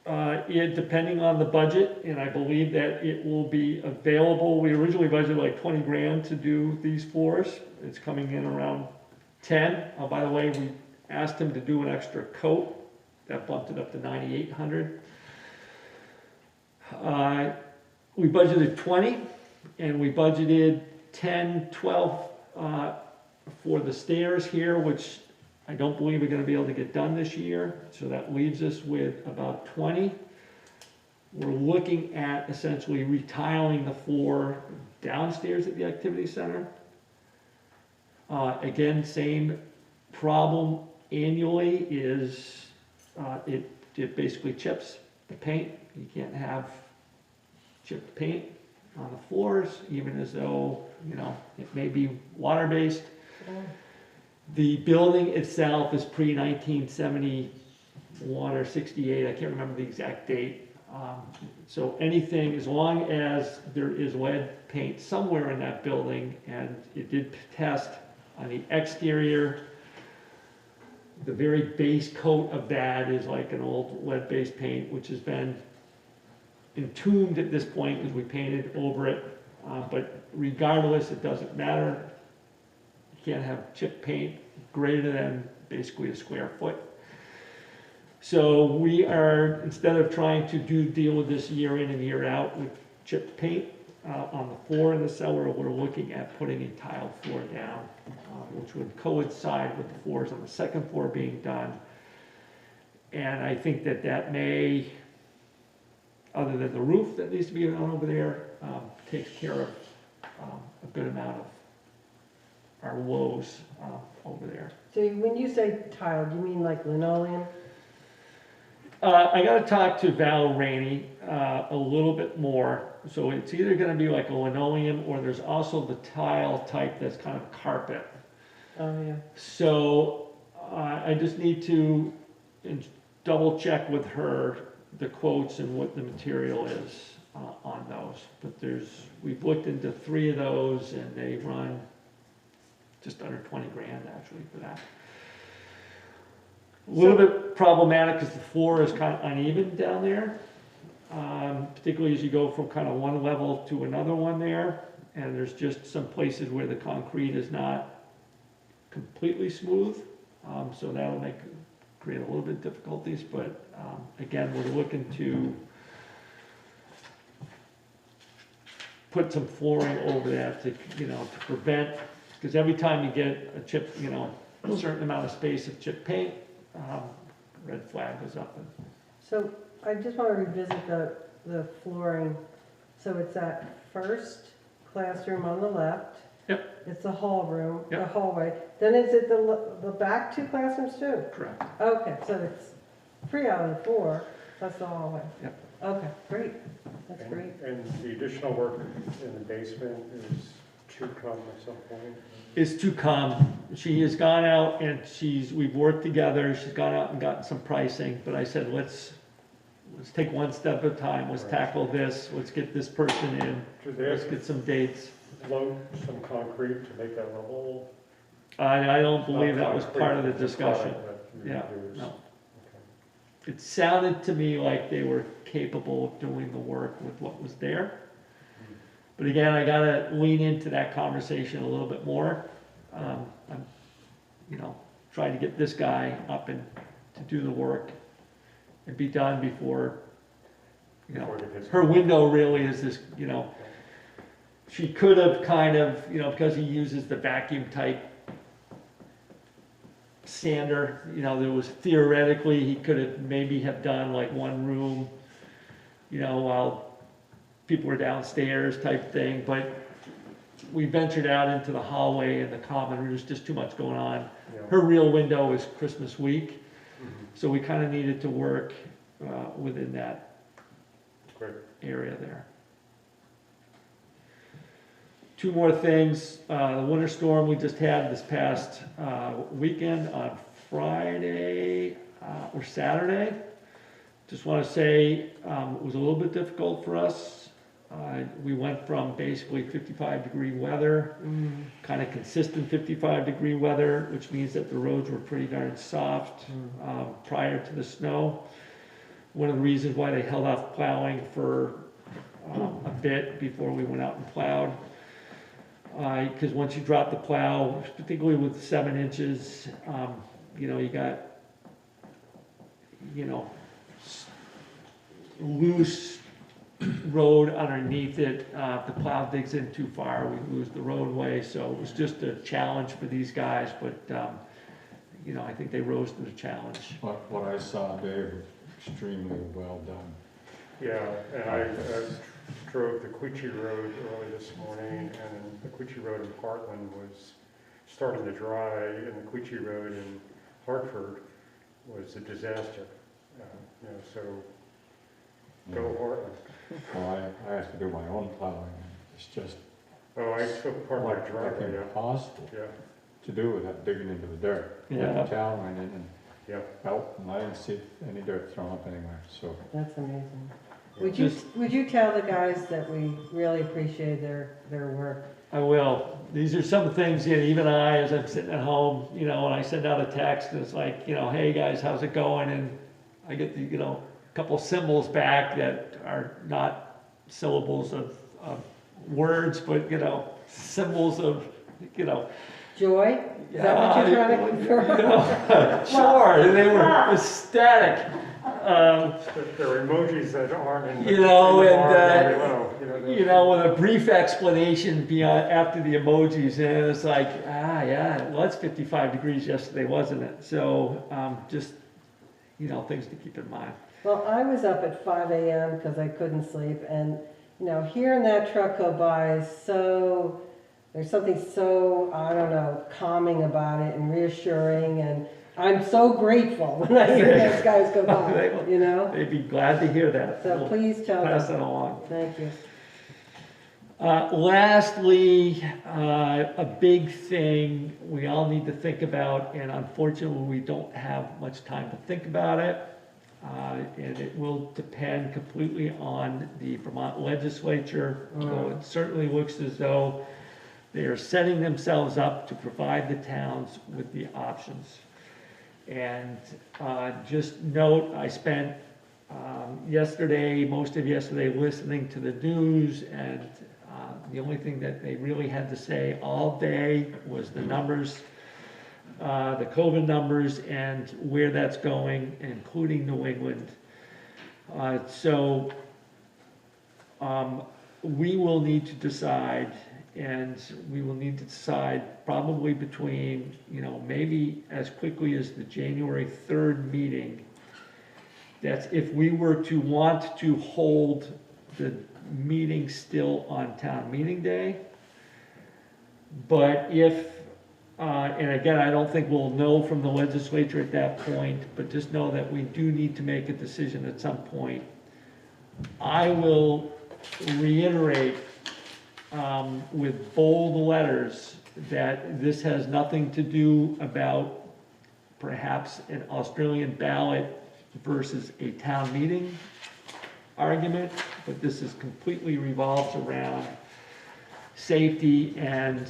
depending on the budget, and I believe that it will be available. We originally budgeted like 20 grand to do these floors. It's coming in around 10. Oh, by the way, we asked him to do an extra coat. That bumped it up to 9,800. We budgeted 20, and we budgeted 10, 12 for the stairs here, which I don't believe we're gonna be able to get done this year, so that leaves us with about 20. We're looking at essentially retiling the floor downstairs at the activity center. Again, same problem annually is it basically chips the paint. You can't have chipped paint on the floors, even as though, you know, it may be water-based. The building itself is pre-1971 or 68, I can't remember the exact date. So anything, as long as there is lead paint somewhere in that building, and it did test on the exterior, the very base coat of that is like an old lead-based paint, which has been entombed at this point because we painted over it. But regardless, it doesn't matter. You can't have chip paint greater than basically a square foot. So we are, instead of trying to deal with this year in and year out with chip paint on the floor in the cellar, we're looking at putting a tiled floor down, which would coincide with the floors on the second floor being done. And I think that that may, other than the roof that needs to be done over there, takes care of a good amount of our woes over there. So when you say tiled, you mean like linoleum? I gotta talk to Val Rainey a little bit more. So it's either gonna be like a linoleum, or there's also the tile type that's kind of carpet. Oh, yeah. So I just need to double check with her the quotes and what the material is on those. But we've looked into 3 of those, and they run just under 20 grand actually for that. A little bit problematic because the floor is kind of uneven down there, particularly as you go from kind of one level to another one there, and there's just some places where the concrete is not completely smooth, so that'll create a little bit of difficulties, but again, we're looking to put some flooring over that to prevent, because every time you get a chip, a certain amount of space of chip paint, red flag goes up. So I just want to revisit the flooring. So it's that first classroom on the left. Yep. It's the hall room, the Yep. hallway. Then is it the back 2 classrooms too? Correct. Okay, so it's 3 out of the 4, that's the hallway. Yep. Okay, great, that's great. And the additional work in the basement is to come at some point? Is to come. She has gone out and we've worked together. She's gone out and gotten some pricing, but I said, let's take one step at a time. Let's tackle this. Let's get this person in. Let's get some dates. Load some concrete to make that level? I don't believe Not that was concrete, part of the it's a discussion. product, Yeah, redos. no. Okay. It sounded to me like they were capable of doing the work with what was there. But again, I gotta lean into that conversation a little bit more. I'm, trying to get this guy up and to do the work and be done before, Before it gets- her window really is this, she could have kind of, because he uses the vacuum type sander, there was theoretically, he could have maybe have done like one room, while people were downstairs type thing, but we ventured out into the hallway and the common room, there's just too much going on. Yeah. Her real window is Christmas week, Mhm. so we kind of needed to work within that Great. area there. Two more things, the winter storm we just had this past weekend on Friday or Saturday. Just want to say it was a little bit difficult for us. We went from basically 55-degree weather, kind of consistent 55-degree weather, which means that the roads were pretty darn soft prior to the snow. One of the reasons why they held off plowing for a bit before we went out and plowed. Because once you drop the plow, particularly with 7 inches, you got, loose road underneath it. If the plow digs in too far, we lose the roadway. So it was just a challenge for these guys, but, I think they rose to the challenge. What I saw, Dave, was extremely well done. Yeah, and I drove the Queechee Road early this morning, and the Queechee Road in Hartland was starting to dry, and the Queechee Road in Hartford was a disaster. So go Hartland. Well, I have to do my own plowing, it's just Oh, I took part of my like driveway, yeah. impossible Yeah, to do without digging into the dirt. Yeah. The town went in and yeah. out, and I didn't see any dirt thrown up anywhere, so. That's amazing. Would you tell the guys that we really appreciate their work? I will. These are some things, even I, as I'm sitting at home, when I send out a text and it's like, hey guys, how's it going? And I get the, a couple symbols back that are not syllables of words, but, symbols of, Joy? Is that what you're trying to confirm? Sure, and they were ecstatic. There are emojis that aren't in the, You know, in the and, bar below, with a brief explanation beyond after the emojis, and it's like, yeah, it was 55 degrees yesterday, wasn't it? So, just, things to keep in mind. Well, I was up at 5 a.m. because I couldn't sleep, and, hearing that truck go by is so, there's something so, I don't know, calming about it and reassuring, and I'm so grateful when I hear those guys go by, They'd be glad to hear that. So We'll please tell pass them. that along. Thank you. Lastly, a big thing we all need to think about, and unfortunately we don't have much time to think about it, and it will depend completely on the Vermont legislature, though it certainly looks as though they are setting themselves up to provide the towns with the options. And just note, I spent most of yesterday listening to the news, and the only thing that they really had to say all day was the numbers, the COVID numbers and where that's going, including New England. So we will need to decide, and we will need to decide probably between, maybe as quickly as the January 3rd meeting. That's if we were to want to hold the meeting still on town meeting day. But if, and again, I don't think we'll know from the legislature at that point, but just know that we do need to make a decision at some point. I will reiterate with bold letters that this has nothing to do about perhaps an Australian ballot versus a town meeting argument, but this is completely revolves around safety and,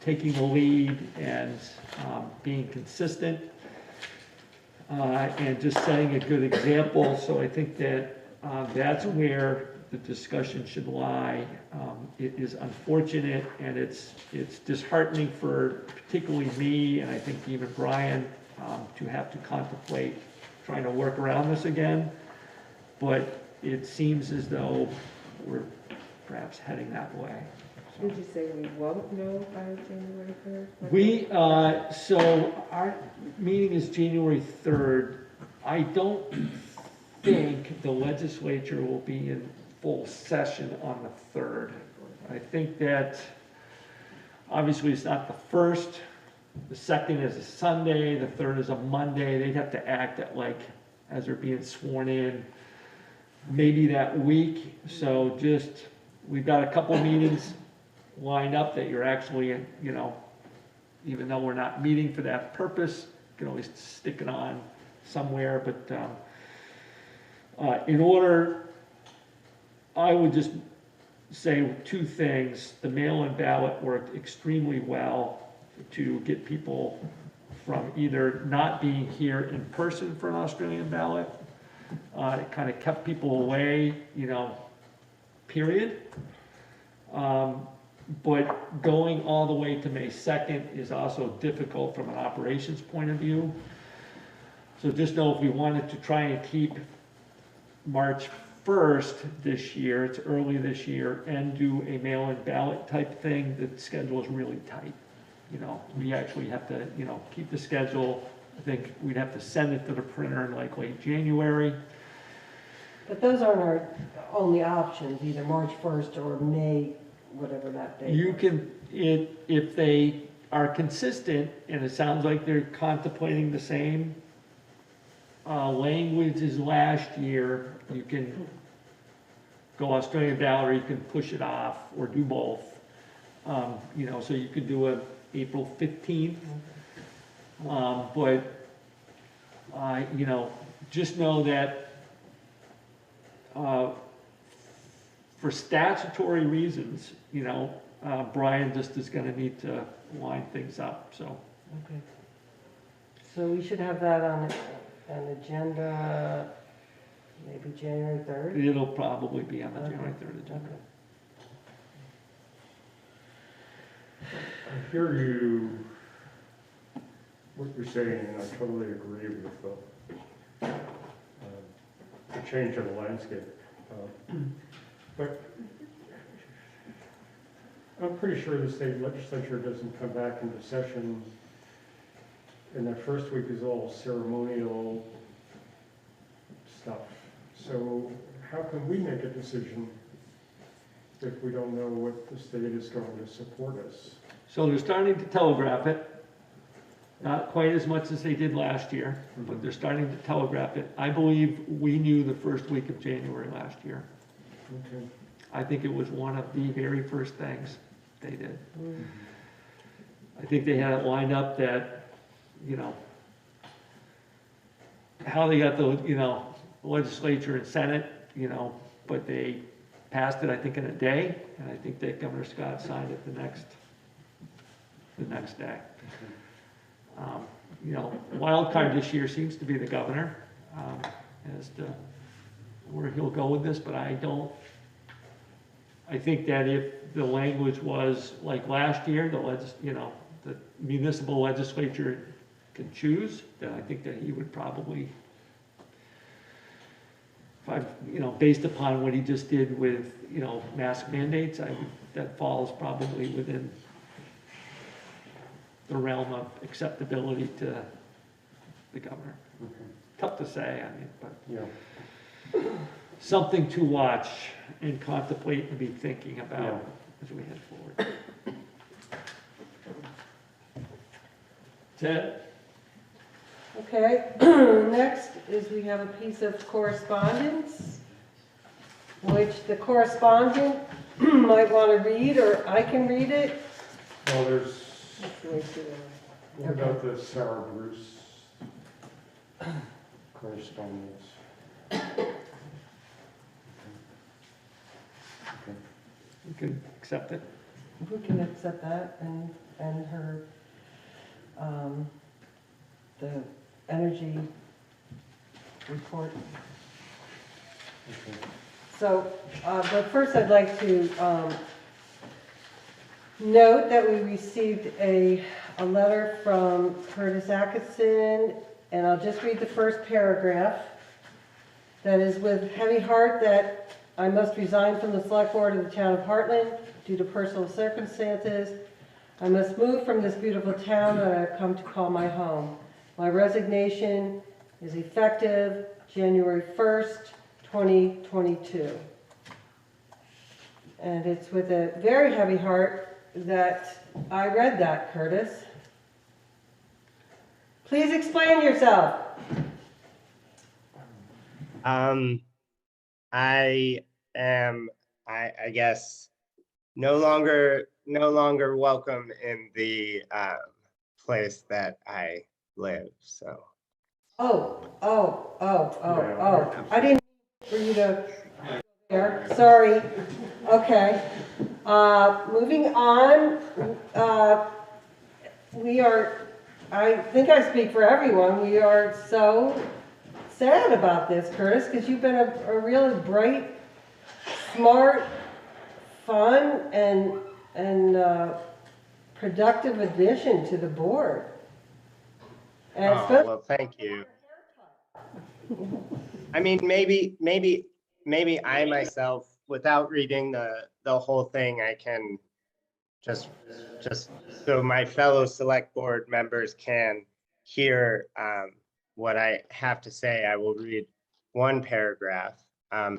taking the lead and being consistent and just setting a good example. So I think that that's where the discussion should lie. It is unfortunate and it's disheartening for particularly me, and I think even Brian, to have to contemplate trying to work around this again. But it seems as though we're perhaps heading that way. Did you say we won't know by January 3rd? We, so our meeting is January 3rd. I don't think the legislature will be in full session on the 3rd. I think that obviously it's not the 1st. The 2nd is a Sunday, the 3rd is a Monday. They'd have to act at like, as they're being sworn in, maybe that week. So just, we've got a couple meetings lined up that you're actually, you know, even though we're not meeting for that purpose, you can always stick it on somewhere. But in order, I would just say two things. The mail-in ballot worked extremely well to get people from either not being here in person for an Australian ballot. It kind of kept people away, you know, period. But going all the way to May 2nd is also difficult from an operations point of view. So just know if we wanted to try and keep March 1st this year, it's early this year, and do a mail-in ballot type thing, the schedule is really tight. You know, we actually have to, you know, keep the schedule. I think we'd have to send it to the printer in like late January. But those aren't our only options, either March 1st or May, whatever that date. You can, if they are consistent, and it sounds like they're contemplating the same language as last year, you can go Australian ballot or you can push it off or do both. You know, so you could do a April 15th. But you know, just know that for statutory reasons, you know, Brian just is going to need to line things up, so. Okay. So we should have that on an agenda, maybe January 3rd? It'll probably be on the January 3rd agenda. I hear you, what you're saying, and I totally agree with the change of the landscape. But I'm pretty sure the state legislature doesn't come back into session, and that first week is all ceremonial stuff. So how can we make a decision if we don't know what the state is going to support us? So they're starting to telegraph it. Not quite as much as they did last year, but they're starting to telegraph it. I believe we knew the first week of January last year. Okay. I think it was one of the very first things they did. I think they had it lined up that, you know, how they got the, you know, legislature and Senate, you know, but they passed it, I think, in a day, and I think that Governor Scott signed it the next day. You know, wild card this year seems to be the governor as to where he'll go with this, but I think that if the language was like last year, the municipal legislature can choose, then I think that he would probably, based upon what he just did with, you know, mask mandates, that falls probably within the realm of acceptability to the governor. Okay. Tough to say, I mean, but Yeah. something to watch and contemplate and be thinking about as we head forward. Ted? Okay, next is we have a piece of correspondence, which the correspondent might want to read, or I can read it. Well, there's, That's the way to, what about the Sarah Bruce correspondence? Okay. You can accept it. who can accept that and her, the energy report. So, but first I'd like to note that we received a letter from Curtis Atkinson, and I'll just read the first paragraph. That is, with heavy heart that I must resign from the select board of the town of Hartland due to personal circumstances. I must move from this beautiful town that I have come to call my home. My resignation is effective January 1st, 2022. And it's with a very heavy heart that I read that, Curtis. Please explain yourself. I am, I guess, no longer welcome in the place that I live, so. Oh. I didn't mean for you to there. Sorry. Okay. Moving on. We are, I think I speak for everyone, we are so sad about this, Curtis, because you've been a really bright, smart, fun, and productive addition to the board. And Oh, well, thank you. I mean, maybe I myself, without reading the whole thing, I can just so my fellow select board members can hear what I have to say, I will read one paragraph. I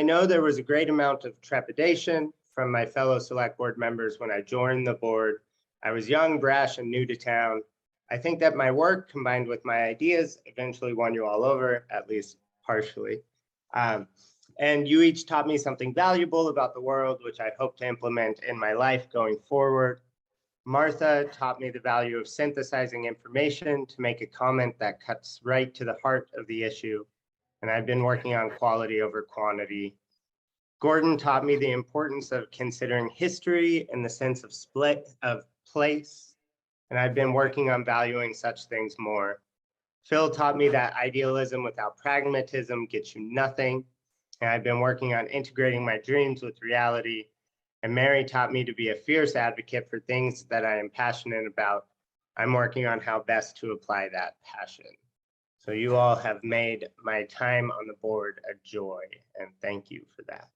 know there was a great amount of trepidation from my fellow select board members when I joined the board. I was young, brash, and new to town. I think that my work combined with my ideas eventually won you all over, at least partially. And you each taught me something valuable about the world, which I hope to implement in my life going forward. Martha taught me the value of synthesizing information to make a comment that cuts right to the heart of the issue. And I've been working on quality over quantity. Gordon taught me the importance of considering history in the sense of place. And I've been working on valuing such things more. Phil taught me that idealism without pragmatism gets you nothing. And I've been working on integrating my dreams with reality. And Mary taught me to be a fierce advocate for things that I am passionate about. I'm working on how best to apply that passion. So you all have made my time on the board a joy, and thank you for that.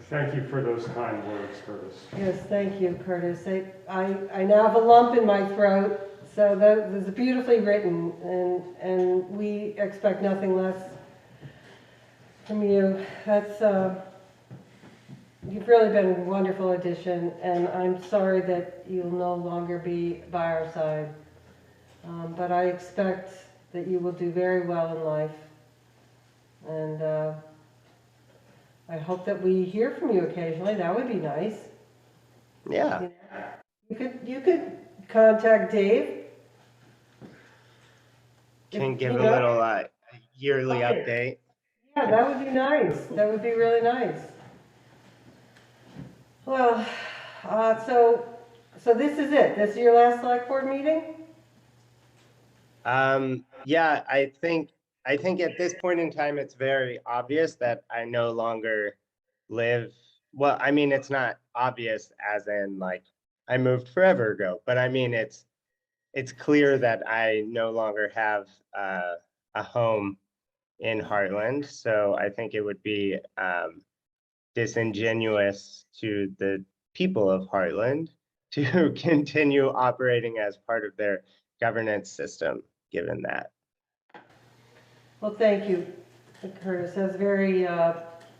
Thank you for those kind words, Curtis. Yes, thank you, Curtis. I now have a lump in my throat, so that is beautifully written, and we expect nothing less from you. That's you've really been a wonderful addition, and I'm sorry that you'll no longer be by our side. But I expect that you will do very well in life, and I hope that we hear from you occasionally. That would be nice. Yeah. You could contact Dave. Can give a little yearly update. Yeah, that would be nice. That would be really nice. Well, so this is it. This is your last select board meeting? Yeah, I think at this point in time, it's very obvious that I no longer live. Well, I mean, it's not obvious as in like I moved forever ago, but I mean, it's clear that I no longer have a home in Hartland. So I think it would be disingenuous to the people of Hartland to continue operating as part of their governance system, given that. Well, thank you, Curtis. That's very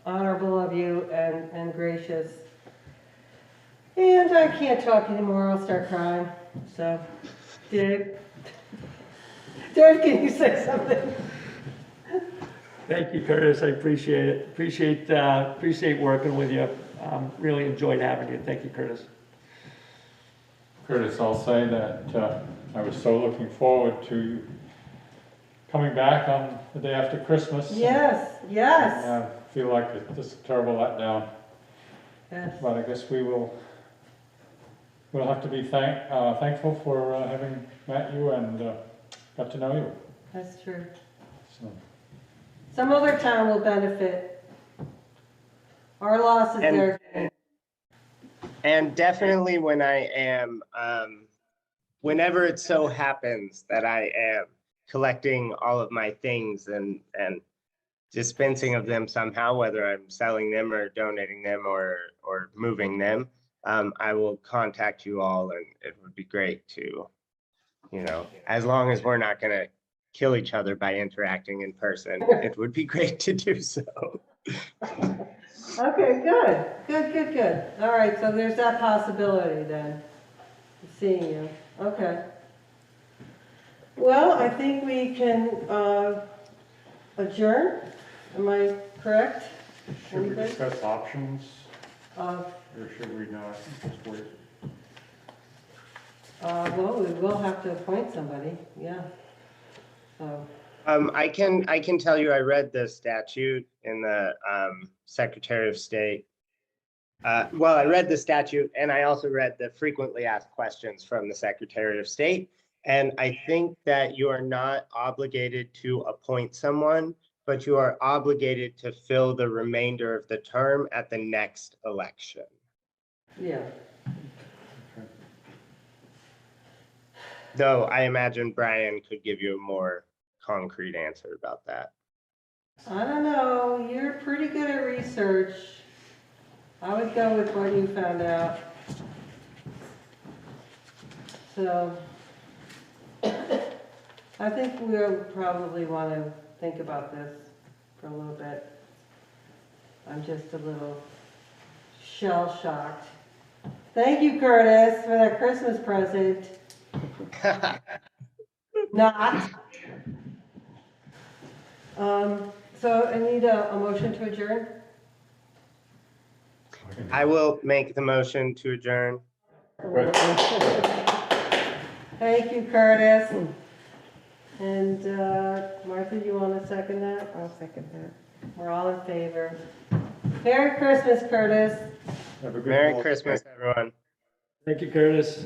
honorable of you and gracious. And I can't talk anymore. I'll start crying. So, Dave, can you say something? Thank you, Curtis. I appreciate it. Appreciate working with you. Really enjoyed having you. Thank you, Curtis. Curtis, I'll say that I was so looking forward to you coming back on the day after Christmas. Yes, yes. And, feel like it's just a terrible letdown, Yes. but I guess we'll have to be thankful for having met you and got to know you. That's true. So, Some other town will benefit. Our loss is And- their gain. And definitely when I am, whenever it so happens that I am collecting all of my things and dispensing of them somehow, whether I'm selling them or donating them or moving them, I will contact you all, and it would be great to, as long as we're not gonna kill each other by interacting in person, it would be great to do so. Okay, good. Good. All right, so there's that possibility then, of seeing you. Okay. Well, I think we can adjourn. Am I correct? Should we Anybody? discuss options, Uh, or should we not just wait? Well, we will have to appoint somebody, yeah. So, I can tell you, I read the statute in the Secretary of State. Well, I read the statute and I also read the frequently asked questions from the Secretary of State. And I think that you are not obligated to appoint someone, but you are obligated to fill the remainder of the term at the next election. yeah. Though I imagine Brian could give you a more concrete answer about that. I don't know, you're pretty good at research. I would go with what you found out. So, I think we'll probably want to think about this for a little bit. I'm just a little shell-shocked. Thank you, Curtis, for that Christmas present. Not. So I need a motion to adjourn. I will make the motion to adjourn. Thank you, Curtis. And Martha, you want to second that? I'll second that. We're all in favor. Merry Christmas, Curtis. Have a good Merry holiday. Christmas, everyone. Thank you, Curtis.